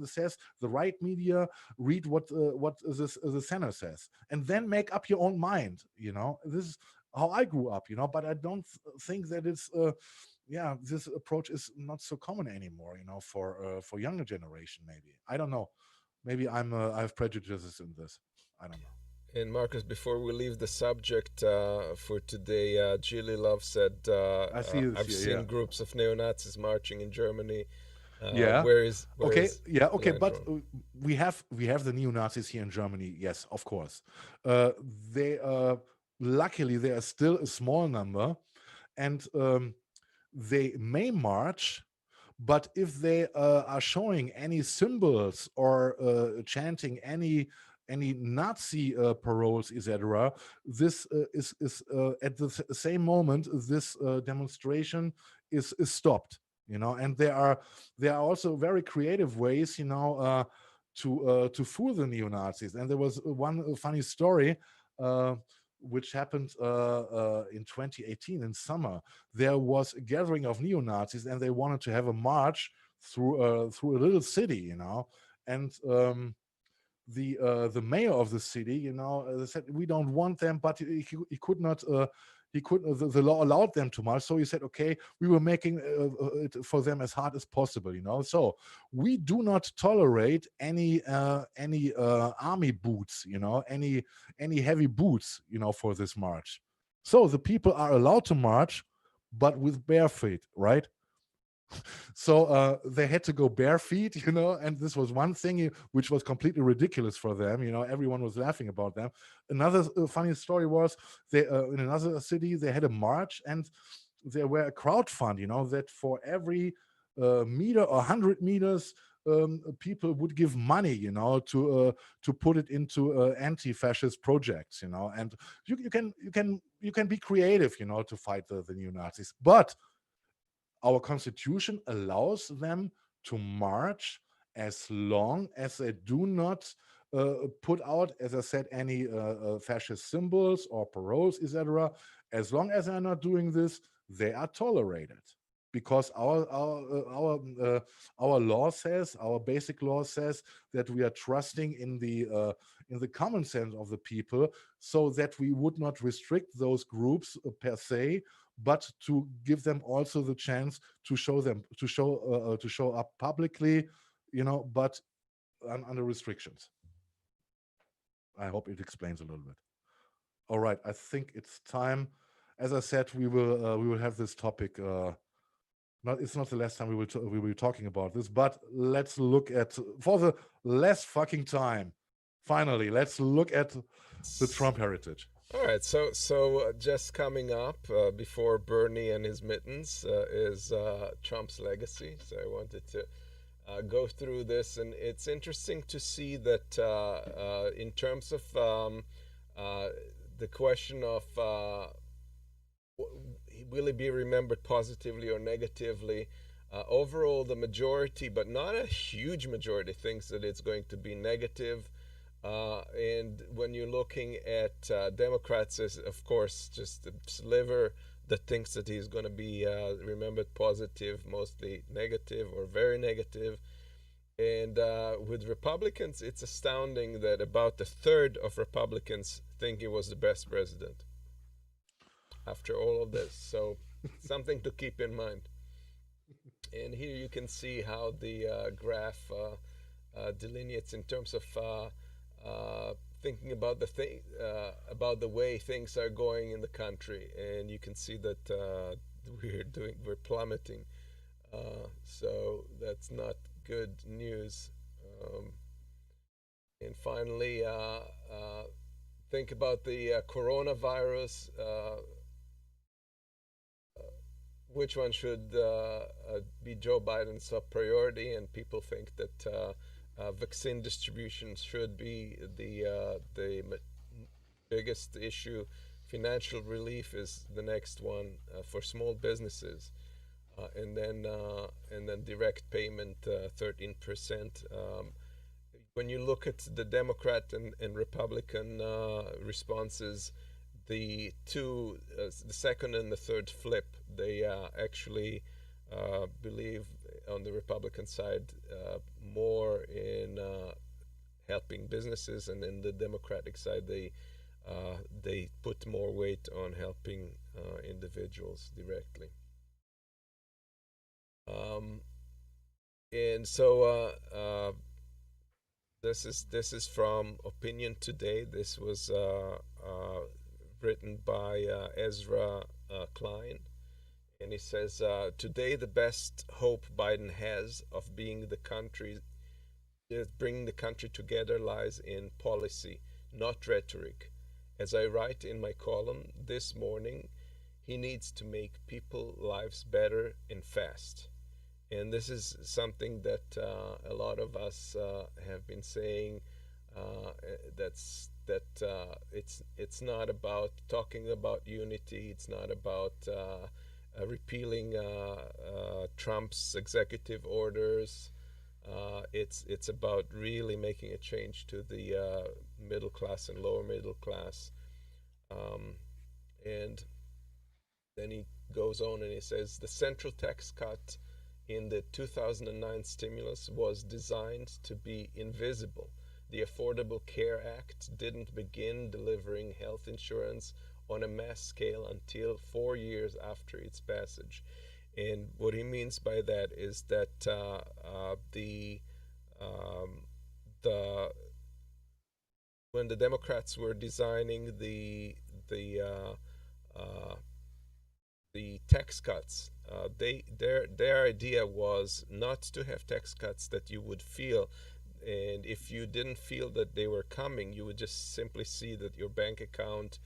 says, the right media, read what the center says, and then make up your own mind. This is how I grew up. But I don't think that it's this approach is not so common anymore. For younger generation, maybe. I don't know. Maybe I have prejudices in this. I don't know. And Marcus, before we leave the subject for today, Julie Love said, I've seen groups of neo-Nazis marching in Germany. But we have the neo-Nazis here in Germany. Yes, of course. They luckily they are still a small number, and they may march, but if they are showing any symbols or chanting any Nazi paroles, etc., this is at the same moment this demonstration is stopped. And there are also very creative ways, to fool the neo-Nazis. And there was one funny story which happened in 2018 in summer. There was a gathering of neo-Nazis, and they wanted to have a march through a little city, and the mayor of the city, they said, we don't want them, but he could not he couldn't. The law allowed them to march, so he said, "Okay, we were making it for them as hard as possible." So we do not tolerate any army boots, any heavy boots, for this march. So the people are allowed to march, but with bare feet, right? So they had to go bare feet, and this was one thing which was completely ridiculous for them. Everyone was laughing about them. Another funny story was they in another city they had a march, and there were a crowd fund, that for every meter or 100 meters, people would give money, to put it into anti-fascist projects, and you can be creative, to fight the neo Nazis, but our constitution allows them to march as long as they do not put out, as I said, any fascist symbols or paroles, etc. As long as they're not doing this, they are tolerated, because our law says, our basic law says, that we are trusting in the common sense of the people, so that we would not restrict those groups per se, but to give them also the chance to show up publicly, but under restrictions. I hope it explains a little bit. All right, I think it's time. As I said, we will have this topic. It's not the last time we will be talking about this, but let's look at, for the last fucking time, finally, let's look at the Trump heritage. All right, so just coming up before Bernie and his mittens is Trump's legacy. So I wanted to go through this, and it's interesting to see that in terms of the question of will he be remembered positively or negatively, overall the majority, but not a huge majority, thinks that it's going to be negative. And when you're looking at Democrats, is of course just a sliver that thinks that he's going to be remembered positive, mostly negative or very negative. And with Republicans, it's astounding that about a third of Republicans think he was the best president after all of this. So something to keep in mind. And here you can see how the graph delineates in terms of thinking about about the way things are going in the country, and you can see that we're plummeting. So that's not good news. And finally, think about the coronavirus. Which one should be Joe Biden's top priority? And people think that vaccine distribution should be the biggest issue. Financial relief is the next one for small businesses, and then direct payment 13%. When you look at the Democrat and Republican responses, the second and the third flip, they actually believe on the Republican side more in helping businesses, and in the Democratic side they put more weight on helping individuals directly. And so this is from Opinion Today. This was written by Ezra Klein. And he says, today the best hope Biden has of bringing the country together lies in policy, not rhetoric. As I write in my column this morning, he needs to make people's lives better and fast. And this is something that a lot of us have been saying. It's not about talking about unity. It's not about repealing Trump's executive orders. It's about really making a change to the middle class and lower middle class. And then he goes on and he says, the central tax cut in the 2009 stimulus was designed to be invisible. The Affordable Care Act didn't begin delivering health insurance on a mass scale until 4 years after its passage. And what he means by that is that um, the when the Democrats were designing the the tax cuts, their idea was not to have tax cuts that you would feel, and if you didn't feel that they were coming, you would just simply see that your bank account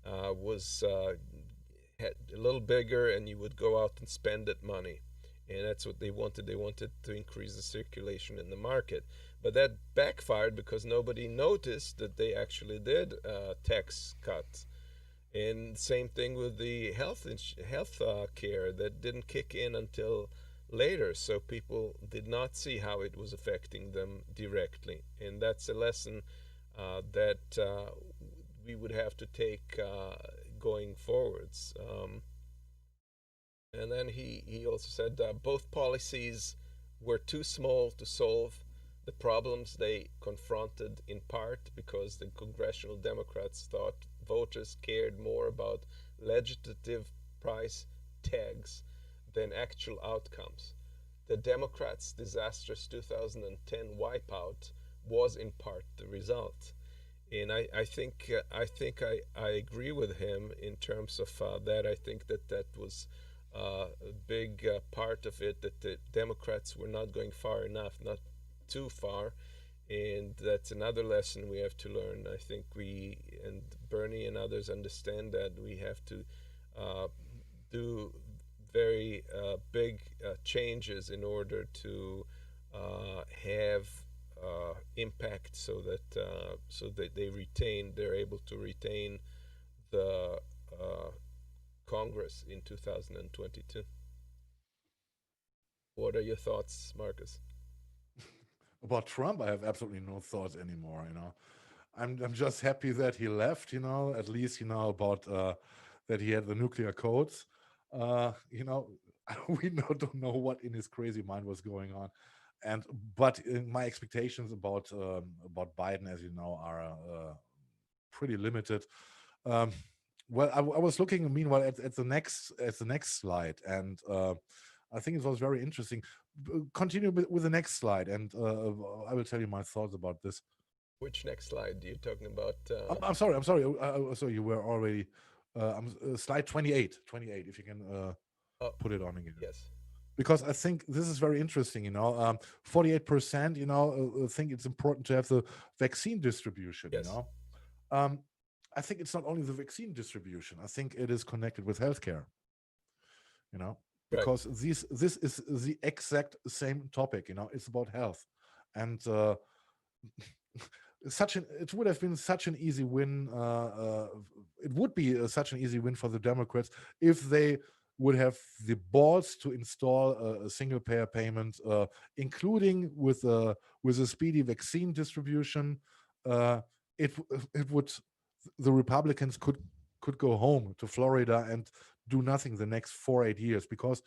was had a little bigger, and you would go out and spend that money. And that's what they wanted. They wanted to increase the circulation in the market. But that backfired because nobody noticed that they actually did tax cuts. And same thing with the health care that didn't kick in until later, so people did not see how it was affecting them directly. And that's a lesson that we would have to take going forwards. And then he also said both policies were too small to solve the problems they confronted, in part because the congressional Democrats thought voters cared more about legislative price tags than actual outcomes. The Democrats' disastrous 2010 wipeout was in part the result. And I think I agree with him in terms of that. I think that was a big part of it, that the Democrats were not going far enough, not too far. And that's another lesson we have to learn. I think we, and Bernie and others, understand that we have to do very big changes in order to have impact, so that they're able to retain the Congress in 2022. What are your thoughts, Marcus? About Trump, I have absolutely no thoughts anymore. I'm just happy that he left. At least about that he had the nuclear codes. We don't know what in his crazy mind was going on, but my expectations about Biden, as you know, are pretty limited. Well, I was looking meanwhile at the next slide, and I think it was very interesting. Continue with the next slide, and I will tell you my thoughts about this. Which next slide? You're talking about? I'm sorry. So you were already. Slide 28. 28. If you can put it on again. Yes. Because I think this is very interesting. 48%. Think it's important to have the vaccine distribution. Yes. I think it's not only the vaccine distribution. I think it is connected with healthcare. Because this is the exact same topic. It's about health, and it would have been such an easy win. It would be such an easy win for the Democrats if they would have the balls to install a single payer payment, including with a speedy vaccine distribution. It would. The Republicans could go home to Florida and do nothing the next 4-8 years, because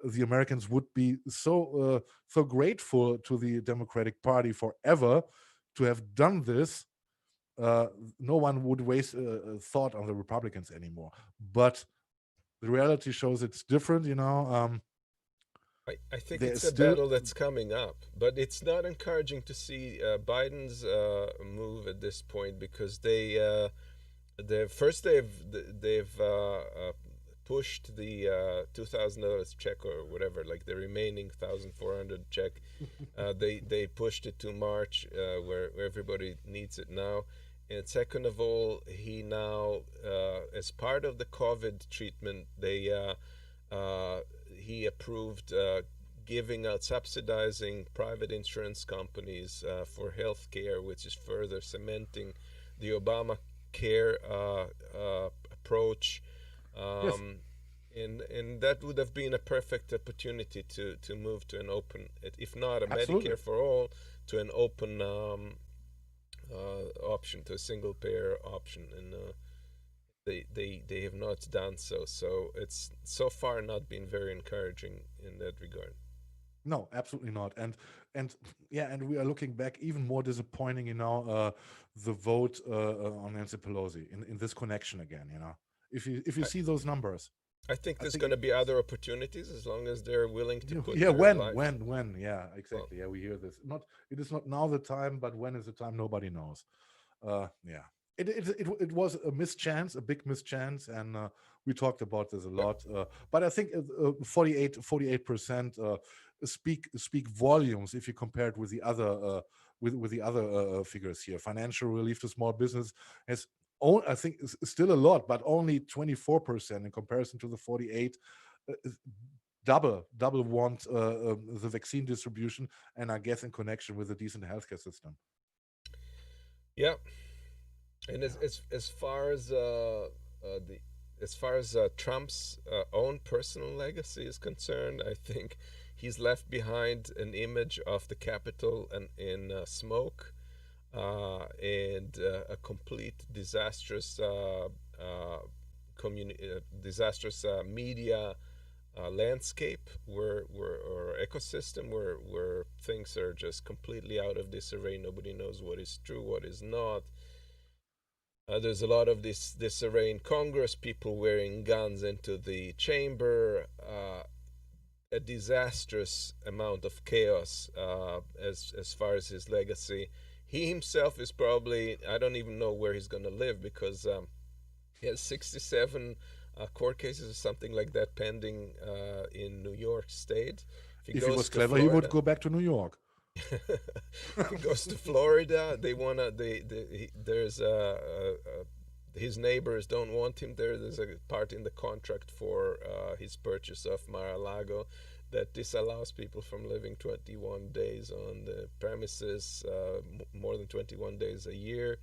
the Americans would be so grateful to the Democratic Party forever to have done this. No one would waste a thought on the Republicans anymore. But the reality shows it's different. I think it's a battle that's coming up, but it's not encouraging to see Biden's move at this point, because they've pushed the $2,000 check or whatever, like the remaining $1,400 check. They pushed it to March, where everybody needs it now. And second of all, he now, as part of the COVID treatment, he approved giving out, subsidizing private insurance companies for health care, which is further cementing the Obamacare approach. Yes. And that would have been a perfect opportunity to move to an open, if not a Absolutely. Medicare for all, to an open option, to a single payer option. And they have not done so. So it's so far not been very encouraging in that regard. No, absolutely not. And we are looking back, even more disappointing, the vote on Nancy Pelosi in this connection again. if you see those numbers. I think there's going to be other opportunities as long as they're willing to put yeah, their life. when, yeah, exactly. Yeah, we hear this. It is not now the time, but when is the time? Nobody knows. Yeah, it was a mischance, a big mischance, and we talked about this a lot. But I think 48% speak volumes if you compare it with the other with the other figures here. Financial relief to small business has, I think, is still a lot, but only 24% in comparison to the 48. Double want the vaccine distribution, and I guess in connection with a decent healthcare system. Yeah, and as far as Trump's own personal legacy is concerned, I think he's left behind an image of the Capitol and in smoke, and a complete disastrous disastrous media landscape or ecosystem where things are just completely out of disarray. Nobody knows what is true, what is not. There's a lot of disarray in Congress, people wearing guns into the chamber, a disastrous amount of chaos as far as his legacy. He himself is probably, I don't even know where he's going to live, because he has 67 court cases or something like that pending in New York State. If he was clever, Florida, he would go back to New York. If he goes to Florida, they wanna. There's his neighbors don't want him there. There's a part in the contract for his purchase of Mar-a-Lago that disallows people from living 21 days on the premises, more than 21 days a year.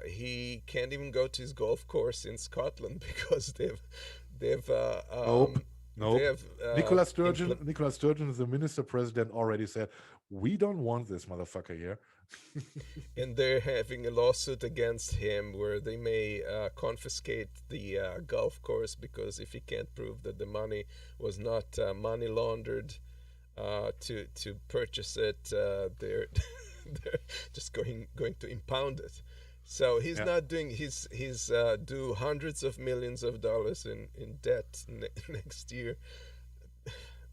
He can't even go to his golf course in Scotland because they've Nope. Nicola Sturgeon, the minister president, already said, we don't want this motherfucker here. And they're having a lawsuit against him where they may confiscate the golf course, because if he can't prove that the money was not money laundered to purchase it, they're just going to impound it. So he's not doing. He's due hundreds of millions of dollars in debt next year.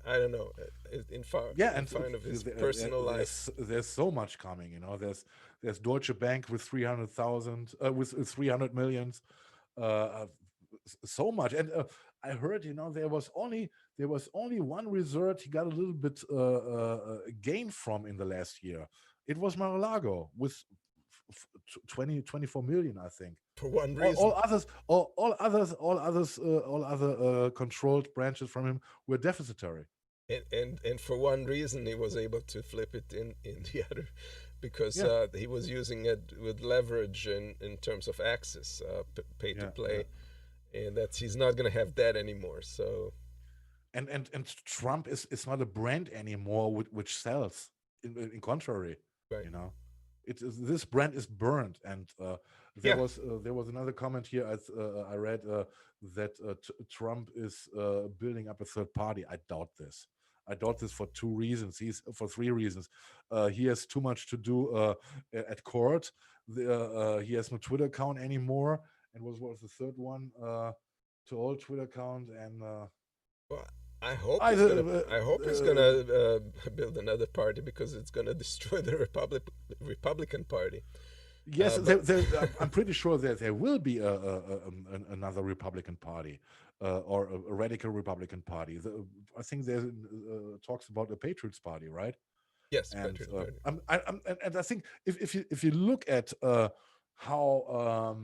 I don't know. In front of his personal life, there's so much coming. You know, there's Deutsche Bank with 300,000 with 300 millions, so much. And I heard, you know, there was only one resort he got a little bit gain from in the last year. It was Mar-a-Lago with 24 million, I think. For one reason. All other controlled branches from him were deficitary. And for one reason, he was able to flip it in the other, because he was using it with leverage in terms of access, pay to play, and he's not going to have that anymore. So, and Trump is not a brand anymore which sells. In contrary, right. You know. This brand is burned, and there was another comment here. I read that Trump is building up a third party. I doubt this. For three reasons. He has too much to do at court. He has no Twitter account anymore. And what was the third one? To all Twitter account and. Well, I hope he's gonna build another party, because it's gonna destroy the Republican Party. Yes, I'm pretty sure that there will be another Republican Party, or a radical Republican Party. I think there talks about a Patriots Party, right? Yes, Patriots Party. And I think if you look at how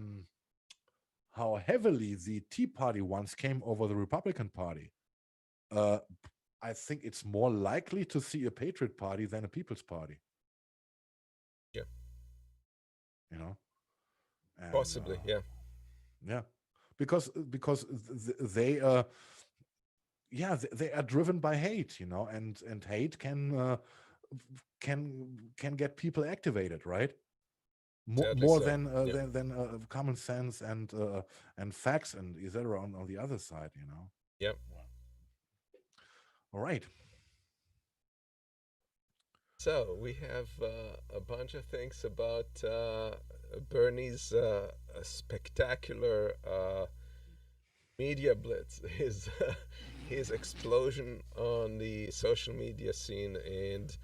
heavily the Tea Party once came over the Republican Party. I think it's more likely to see a Patriot Party than a People's Party. Yeah. You know? And, possibly, yeah. Yeah. Because they are driven by hate, you know, and hate can get people activated, right? More than common sense and facts and etc. on the other side, you know. Yep. All right. So we have a bunch of things about Bernie's spectacular media blitz, his explosion on the social media scene, and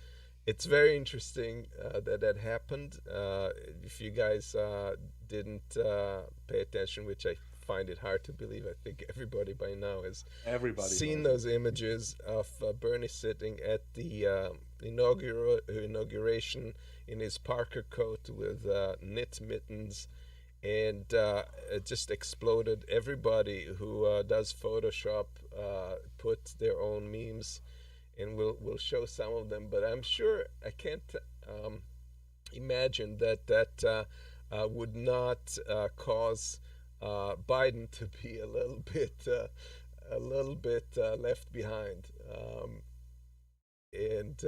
it's very interesting that happened. If you guys didn't pay attention, which I find it hard to believe, I think everybody by now has seen those images of Bernie sitting at the inauguration in his Parker coat with knit mittens, and it just exploded. Everybody who does Photoshop put their own memes, and we'll show some of them. But I'm sure I can't imagine that would not cause Biden to be a little bit left behind. And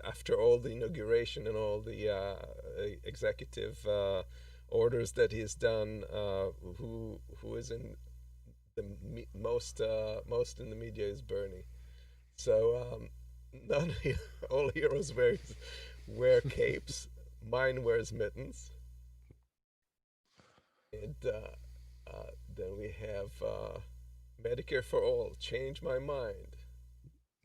after all the inauguration and all the executive orders that he's done, who is in the most in the media is Bernie. So all heroes wear capes. Mine wears mittens. And then we have Medicare for All. Change my mind.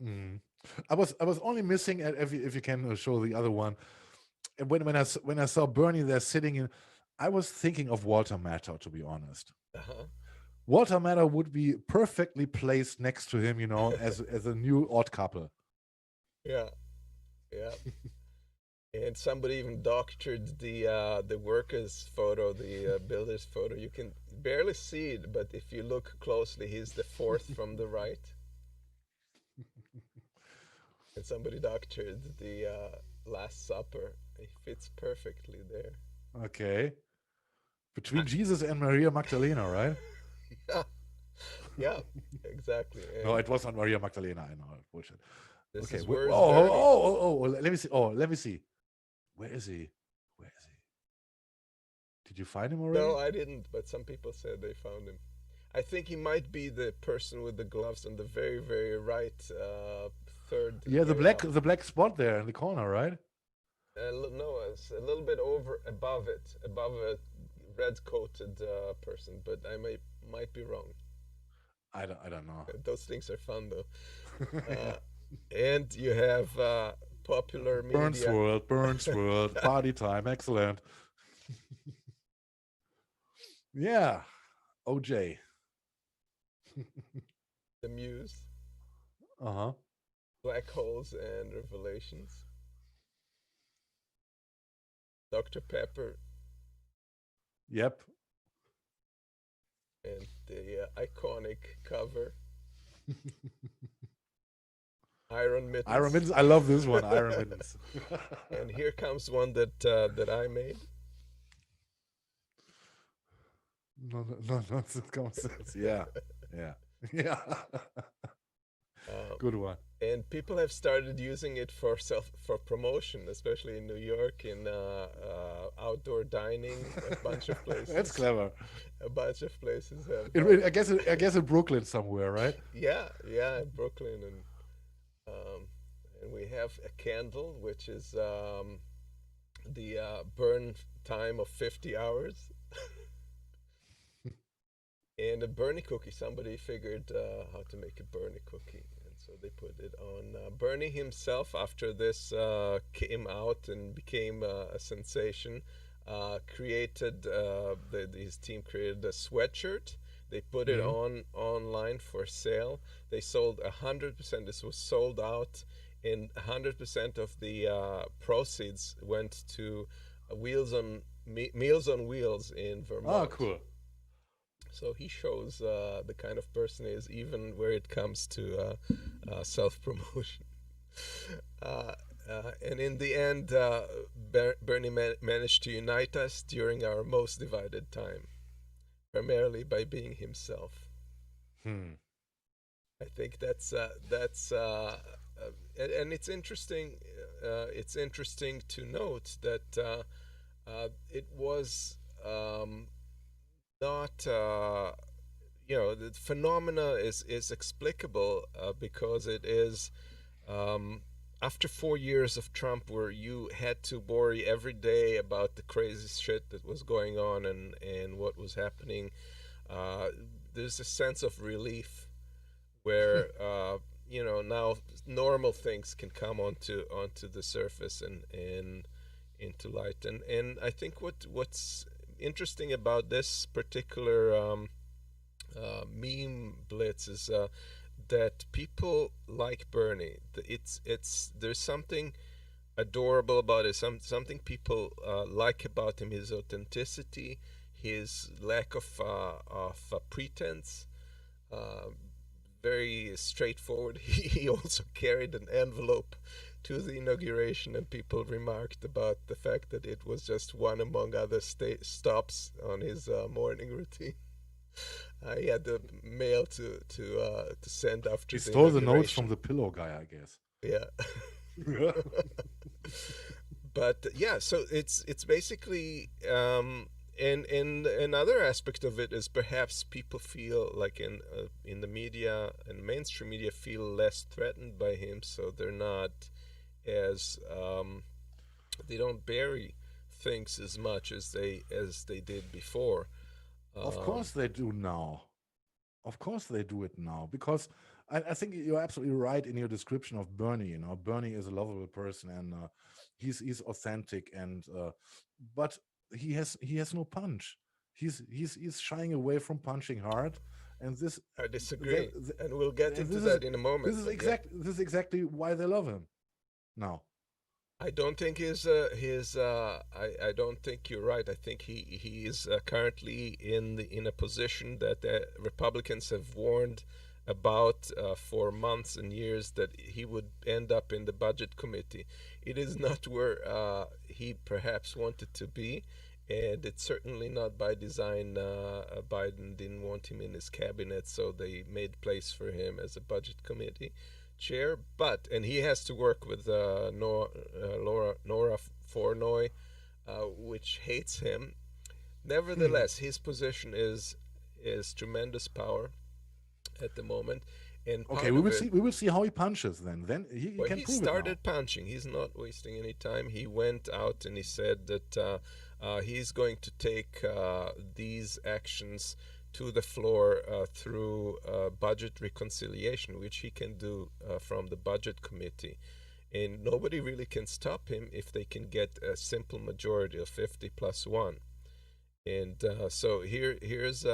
Mm. I was only missing, if you can show the other one. When I saw Bernie there sitting in, I was thinking of Walter Matthau, to be honest. Walter Matthau would be perfectly placed next to him, as a new odd couple. Yeah. And somebody even doctored the workers' photo, the builders' photo. You can barely see it, but if you look closely, he's the fourth from the right. And somebody doctored the Last Supper. He fits perfectly there. Okay. Between Jesus and Maria Magdalena, right? Yeah, exactly. And no, it was not Maria Magdalena. I know. Bullshit. This Okay. is where's Let me see. Oh, let me see. Where is he? Did you find him already? No, I didn't, but some people said they found him. I think he might be the person with the gloves on the very, very right third. Yeah, the black spot there in the corner, right? No, it's a little bit above a red-coated person, but I might be wrong. I don't know. Those things are fun though. And you have popular media. Burns World, party time, excellent. Yeah, OJ. The Muse. Uh-huh. Black Holes and Revelations. Dr. Pepper. Yep. And the iconic cover. Iron Mittens. I love this one, Iron Mittens. And here comes one that I made. No, yeah. Good one. And people have started using it for promotion, especially in New York, in outdoor dining, a bunch of places. That's clever. A bunch of places have. I guess in Brooklyn somewhere, right? Yeah, in Brooklyn, and we have a candle, which is the burn time of 50 hours. And a Bernie cookie. Somebody figured how to make a Bernie cookie, and so they put it on. Bernie himself, after this came out and became a sensation, created his team created a sweatshirt. They put it online for sale. They sold 100%. This was sold out, and 100% of the proceeds went to Meals on Wheels in Vermont. Oh, cool. So he shows the kind of person he is, even where it comes to self-promotion. And in the end, Bernie managed to unite us during our most divided time, primarily by being himself. I think that's and it's interesting. It's interesting to note that it was. Not the phenomena is explicable because it is after 4 years of Trump, where you had to worry every day about the crazy shit that was going on and what was happening. there's a sense of relief where now normal things can come onto the surface and into light. And I think what's interesting about this particular meme blitz is that people like Bernie. There's something adorable about it. Something people like about him: his authenticity, his lack of pretense. Very straightforward. He also carried an envelope to the inauguration, and people remarked about the fact that it was just one among other stops on his morning routine. He had the mail to send after. He stole the notes from the pillow guy, I guess. Yeah. But yeah, so it's basically and another aspect of it is perhaps people feel like in the media and mainstream media feel less threatened by him, so they're not as they don't bury things as much as they did before. Of course they do now. Of course they do it now, because I think you're absolutely right in your description of Bernie. Bernie is a lovable person, and he's authentic, and but he has no punch. He's shying away from punching hard, and this I disagree, and we'll get into that in a moment. This is exactly why they love him now. I don't think I don't think you're right. I think he is currently in a position that the Republicans have warned about for months and years, that he would end up in the budget committee. It is not where he perhaps wanted to be, and it's certainly not by design. Biden didn't want him in his cabinet, so they made place for him as a budget committee chair. And he has to work with Nora Fornoy, which hates him. Nevertheless, his position is tremendous power at the moment. And okay, we will see how he punches then. Then he can prove it now. He started punching. He's not wasting any time. He went out and he said that he's going to take these actions to the floor through budget reconciliation, which he can do from the budget committee. And nobody really can stop him if they can get a simple majority of 50+1. And so here's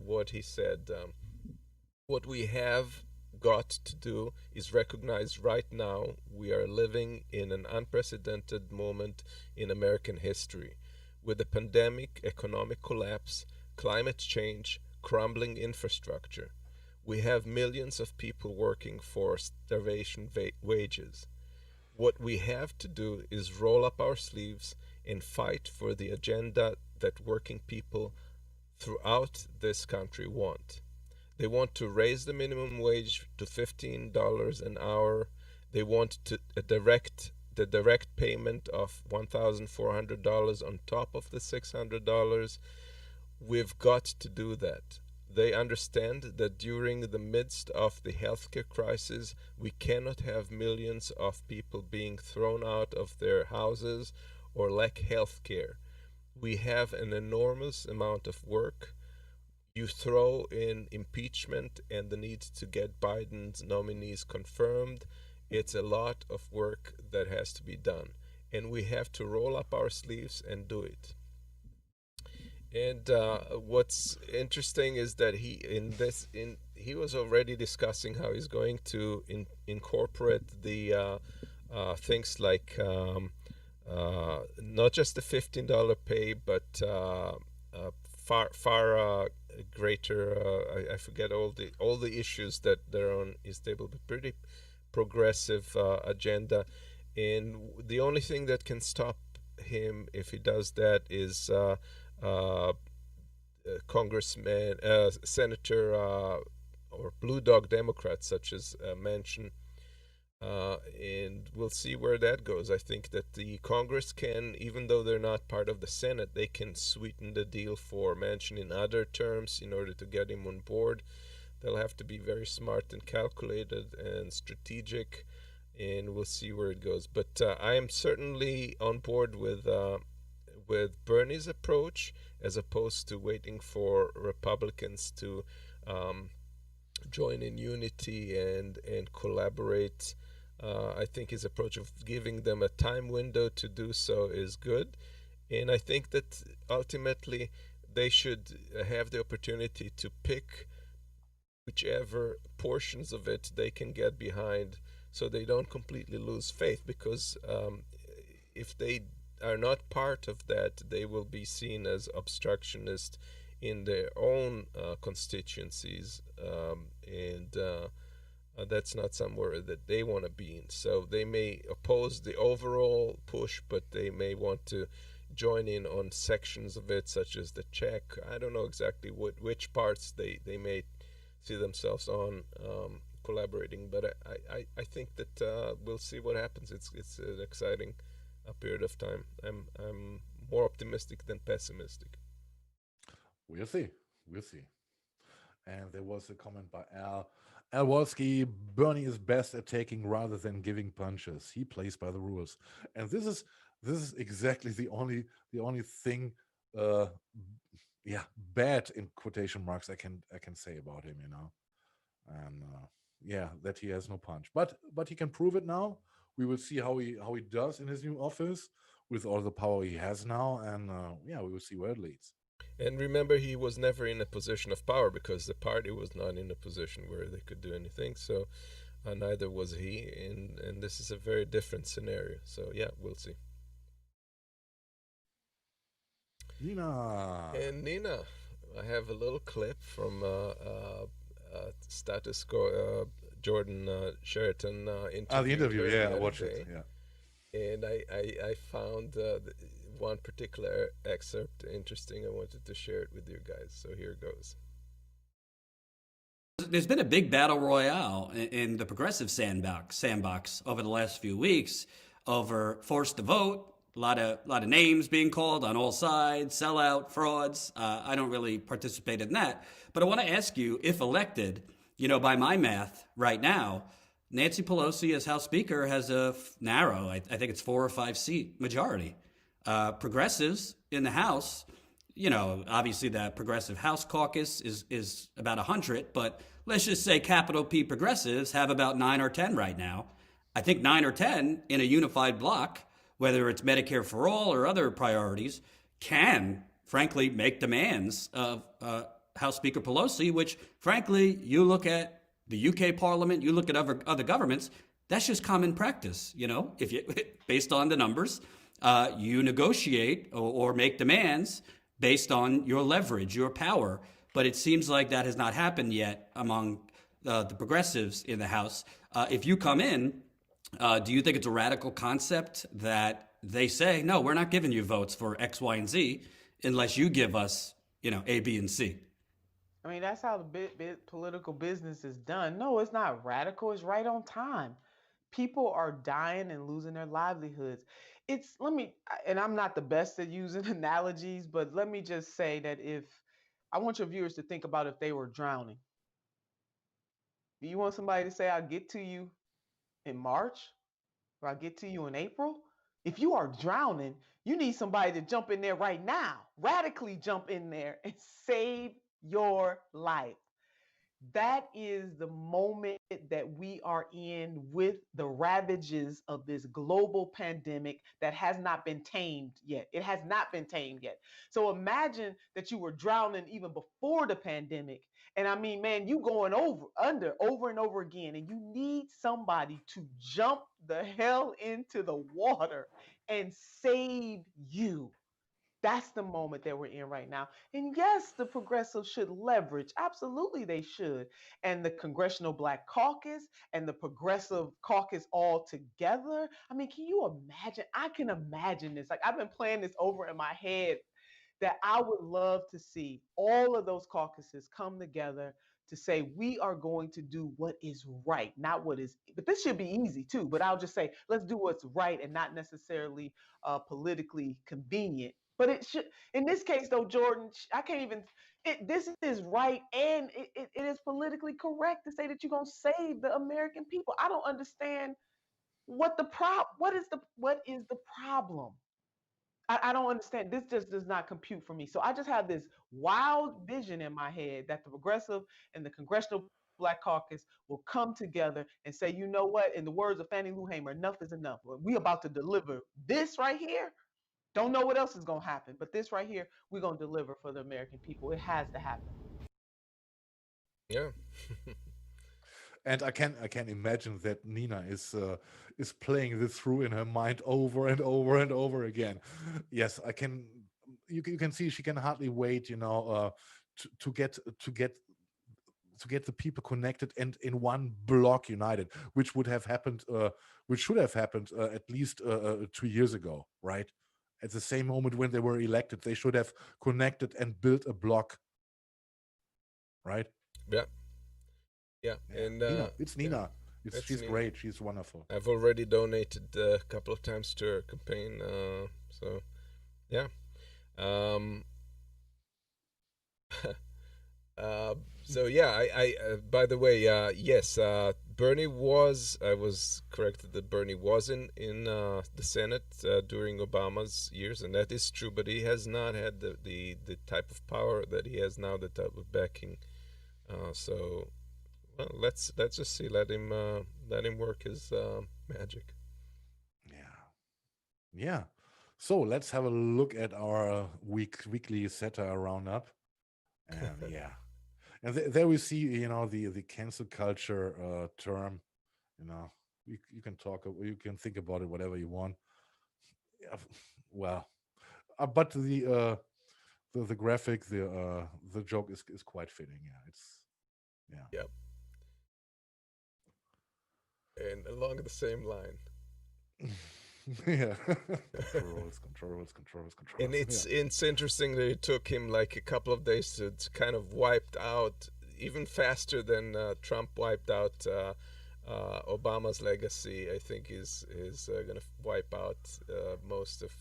what he said. What we have got to do is recognize right now we are living in an unprecedented moment in American history, with a pandemic, economic collapse, climate change, crumbling infrastructure. We have millions of people working for starvation wages. What we have to do is roll up our sleeves and fight for the agenda that working people throughout this country want. They want to raise the minimum wage to $15 an hour. They want the direct payment of $1,400 on top of the $600. We've got to do that. They understand that during the midst of the healthcare crisis, we cannot have millions of people being thrown out of their houses or lack health care. We have an enormous amount of work. You throw in impeachment and the need to get Biden's nominees confirmed. It's a lot of work that has to be done, and we have to roll up our sleeves and do it. And what's interesting is that he was already discussing how he's going to incorporate the things like not just the $15 pay, but far greater. I forget all the issues that they're on his table, but pretty progressive agenda. And the only thing that can stop him if he does that is Congressman, Senator, or Blue Dog Democrats such as Manchin. And we'll see where that goes. I think that the Congress can, even though they're not part of the Senate, they can sweeten the deal for Manchin in other terms in order to get him on board. They'll have to be very smart and calculated and strategic, and we'll see where it goes. But I am certainly on board with Bernie's approach, as opposed to waiting for Republicans to um, join in unity and collaborate. I think his approach of giving them a time window to do so is good. And I think that ultimately they should have the opportunity to pick whichever portions of it they can get behind so they don't completely lose faith. Because if they are not part of that, they will be seen as obstructionist in their own constituencies. And that's not somewhere that they want to be in. So they may oppose the overall push, but they may want to join in on sections of it, such as the Czech. I don't know exactly which parts they may see themselves on collaborating, but I think that we'll see what happens. It's an exciting period of time. I'm more optimistic than pessimistic. We'll see. We'll see. And there was a comment by Al. Al Walski, Bernie is best at taking rather than giving punches. He plays by the rules. And this is exactly the only thing yeah, bad in quotation marks I can say about him, you know. And yeah, that he has no punch. But he can prove it now. We will see how he does in his new office with all the power he has now, and yeah, we will see where it leads. And remember, he was never in a position of power because the party was not in a position where they could do anything. So neither was he, and this is a very different scenario. So yeah, we'll see. Nina. And Nina, I have a little clip from Status Quo, Jordan Sheraton interview. The interview, yeah, I watched it. Yeah. And I found one particular excerpt interesting. I wanted to share it with you guys. So here goes. There's been a big battle royale in the progressive sandbox over the last few weeks over forced to vote. A lot of names being called on all sides, sellout, frauds. I don't really participate in that. But I want to ask you, if elected, by my math right now, Nancy Pelosi as House Speaker has a narrow, I think it's 4 or 5 seat majority. Progressives in the House, obviously the Progressive House Caucus is about 100, but let's just say capital P progressives have about 9 or 10 right now. I think 9 or 10 in a unified bloc, whether it's Medicare for all or other priorities, can, frankly, make demands of House Speaker Pelosi, which, frankly, you look at the UK Parliament, you look at other governments, that's just common practice, if you, based on the numbers, you negotiate or make demands based on your leverage, your power. But it seems like that has not happened yet among the progressives in the House. If you come in, do you think it's a radical concept that they say, no, we're not giving you votes for X, Y, and Z unless you give us, A, B, and C? I mean, that's how the political business is done. No, it's not radical. It's right on time. People are dying and losing their livelihoods. And I'm not the best at using analogies, but let me just say that I want your viewers to think about if they were drowning. Do you want somebody to say, I'll get to you in March or I'll get to you in April? If you are drowning, you need somebody to jump in there right now, radically jump in there and save your life. That is the moment that we are in with the ravages of this global pandemic that has not been tamed yet. It has not been tamed yet. So imagine that you were drowning even before the pandemic. And I mean, man, you going over and over again, and you need somebody to jump the hell into the water and save you. That's the moment that we're in right now. And yes, the progressives should leverage. Absolutely, they should. And the Congressional Black Caucus and the Progressive Caucus all together. I mean, can you imagine? I can imagine this. Like, I've been playing this over in my head that I would love to see all of those caucuses come together to say we are going to do what is right, not what is. But this should be easy too. But I'll just say let's do what's right and not necessarily politically convenient. But it should, in this case, though, Jordan, I can't even. This is right, and it is politically correct to say that you're gonna save the American people. I don't understand what is the problem. I don't understand. This just does not compute for me. So I just have this wild vision in my head that the progressive and the Congressional Black Caucus will come together and say, you know what? In the words of Fannie Lou Hamer, enough is enough. We about to deliver this right here. Don't know what else is going to happen, but this right here, we're going to deliver for the American people. It has to happen. Yeah. And I can imagine that Nina is playing this through in her mind over and over and over again. Yes, I can. You can see she can hardly wait, to get the people connected and in one block united, which would have happened, which should have happened at least 2 years ago, right? At the same moment when they were elected, they should have connected and built a block, right? Yeah. Yeah. And Nina, it's yeah, Nina. it's She's Nina. great. She's wonderful. I've already donated a couple of times to her campaign. So yeah. Um, so yeah, I by the way, yes, Bernie was. I was corrected that Bernie was in the Senate during Obama's years, and that is true. But he has not had the type of power that he has now, the type of backing. So well, let's just see. Let him work his magic. Yeah. So let's have a look at our weekly satire roundup. And yeah. And there we see, the cancel culture term. You can talk, you can think about it, whatever you want. Yeah, well, but the graphic, the joke is quite fitting. Yeah. Yep. And along the same line. Yeah. controls. And it's interesting that it took him like a couple of days to kind of wiped out, even faster than Trump wiped out Obama's legacy. I think is going to wipe out most of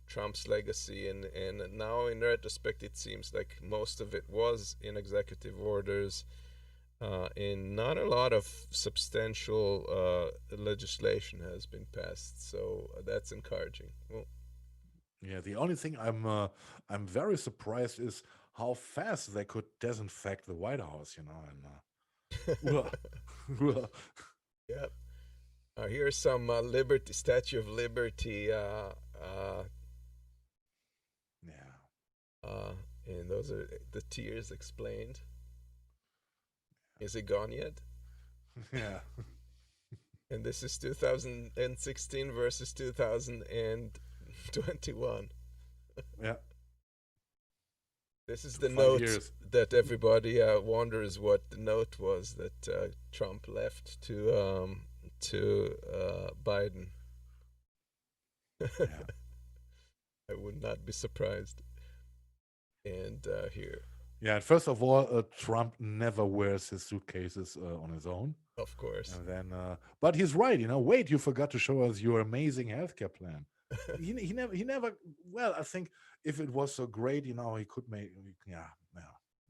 Trump's legacy, and now in retrospect it seems like most of it was in executive orders. And not a lot of substantial legislation has been passed, so that's encouraging. Well, Yeah, the only thing I'm very surprised is how fast they could disinfect the White House, and yeah. Here's some Liberty Statue of Liberty. And those are the tears explained. Is it gone yet? Yeah. And this is 2016 versus 2021. Yeah. This is the 5 note years. that everybody wonders what the note was that Trump left to Biden. Yeah. I would not be surprised. And here. Yeah, and first of all, Trump never wears his suitcases on his own. Of course. And then, but he's right. Wait, you forgot to show us your amazing healthcare plan. he never. Well, I think if it was so great, he could make. Yeah,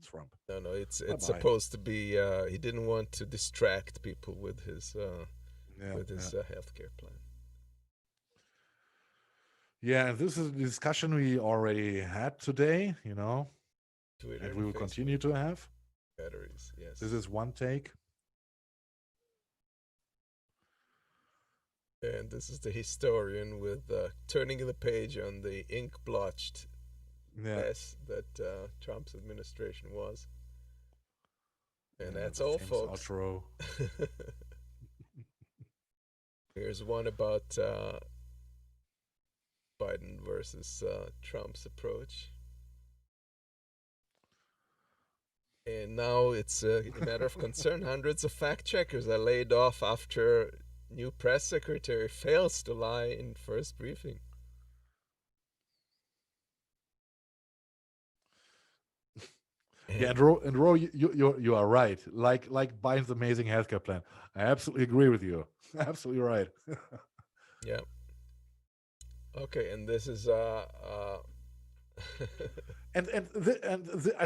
Trump. No, it's supposed to be. He didn't want to distract people with his healthcare plan. Yeah, and this is a discussion we already had today. Twitter and we will Facebook. continue to have. Batteries, yes. This is one take. And this is the historian with turning the page on the ink-blotched mess that Trump's administration was. And that's all, folks. Outro. Here's one about Biden versus Trump's approach. And now it's a matter of concern. Hundreds of fact-checkers are laid off after new press secretary fails to lie in first briefing. Yeah, and Ro, you are right. Like Biden's amazing healthcare plan. I absolutely agree with you. Absolutely right. Yeah. Okay, and this is I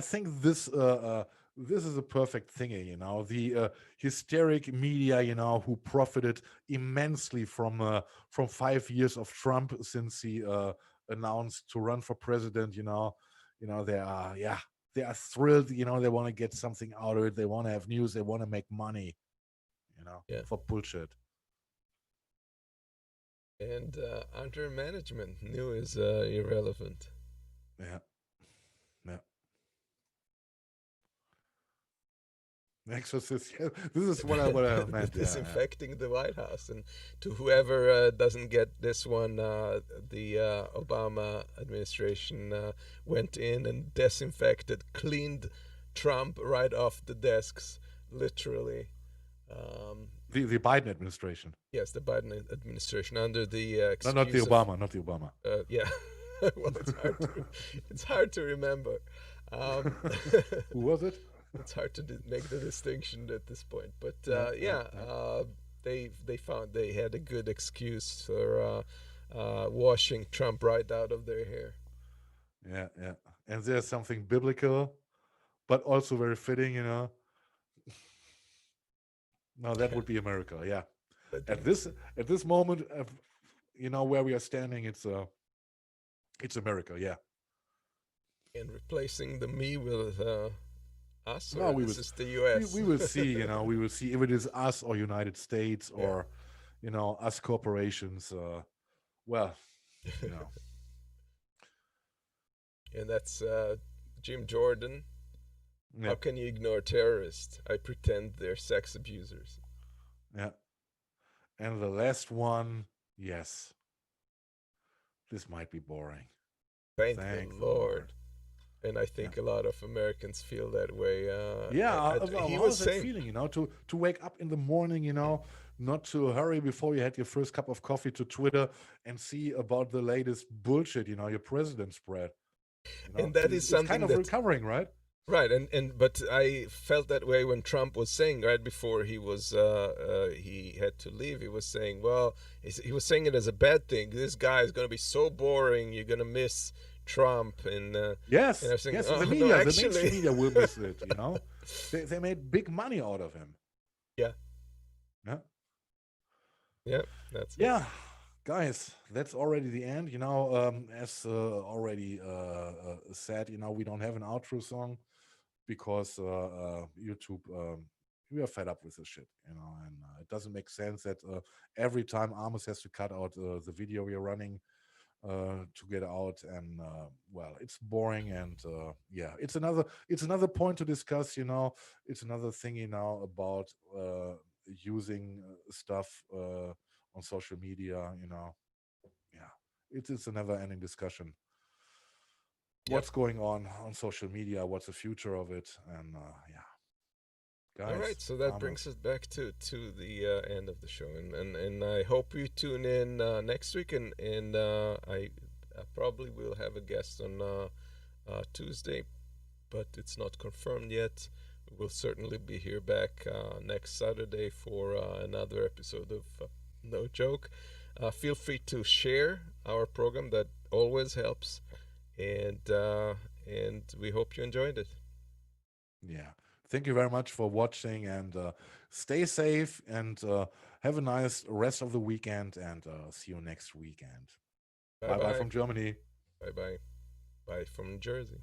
think this is a perfect thing, the hysteric media, who profited immensely from 5 years of Trump since he announced to run for president, they are thrilled. They want to get something out of it. They want to have news. They want to make money. Yeah. For bullshit. And under management, new is irrelevant. Yeah. Exorcist. Yeah, this is what I meant. Disinfecting the White House. And to whoever doesn't get this one, the Obama administration went in and disinfected, cleaned Trump right off the desks, literally. The Biden administration. Yes, the Biden administration under the no, not the Obama, not the Obama. Yeah, well, it's hard to remember. Who was it? It's hard to make the distinction at this point, but they found they had a good excuse for washing Trump right out of their hair. Yeah, and there's something biblical, but also very fitting, No, that would be America. Yeah, at this moment, where we are standing, it's America. Yeah, and replacing the me with us, no, or this is the U.S. We will see. We will see if it is us or United States or us corporations. And that's Jim Jordan. Yeah. How can you ignore terrorists? I pretend they're sex abusers. Yeah. And the last one, yes. This might be boring. Thank the Lord. And I think a lot of Americans feel that way. He was saying, feeling, to wake up in the morning, not to hurry before you had your first cup of coffee to Twitter and see about the latest bullshit, your president spread. And that is something kind of recovering, right? Right, but I felt that way when Trump was saying right before he was he had to leave. He was saying, well, he was saying it as a bad thing. This guy is going to be so boring. You're going to miss Trump. And yes, and saying, the media, the mainstream media will miss it. They made big money out of him. Yeah. That's it. Yeah. Guys, that's already the end. As already said, we don't have an outro song because YouTube, we are fed up with this shit, and it doesn't make sense that every time Amos has to cut out the video we are running to get out, and it's boring, and it's another point to discuss. It's another thing, about using stuff on social media, it's a never-ending discussion. What's going on social media? What's the future of it? And guys. All right, so that brings us back to the end of the show, and I hope you tune in next week, and I probably will have a guest on Tuesday, but it's not confirmed yet. We'll certainly be here back next Saturday for another episode of No Joke. Feel free to share our program. That always helps, and we hope you enjoyed it. Yeah, thank you very much for watching, and stay safe, and have a nice rest of the weekend, and see you next weekend. Bye bye from Germany. Bye bye from Jersey.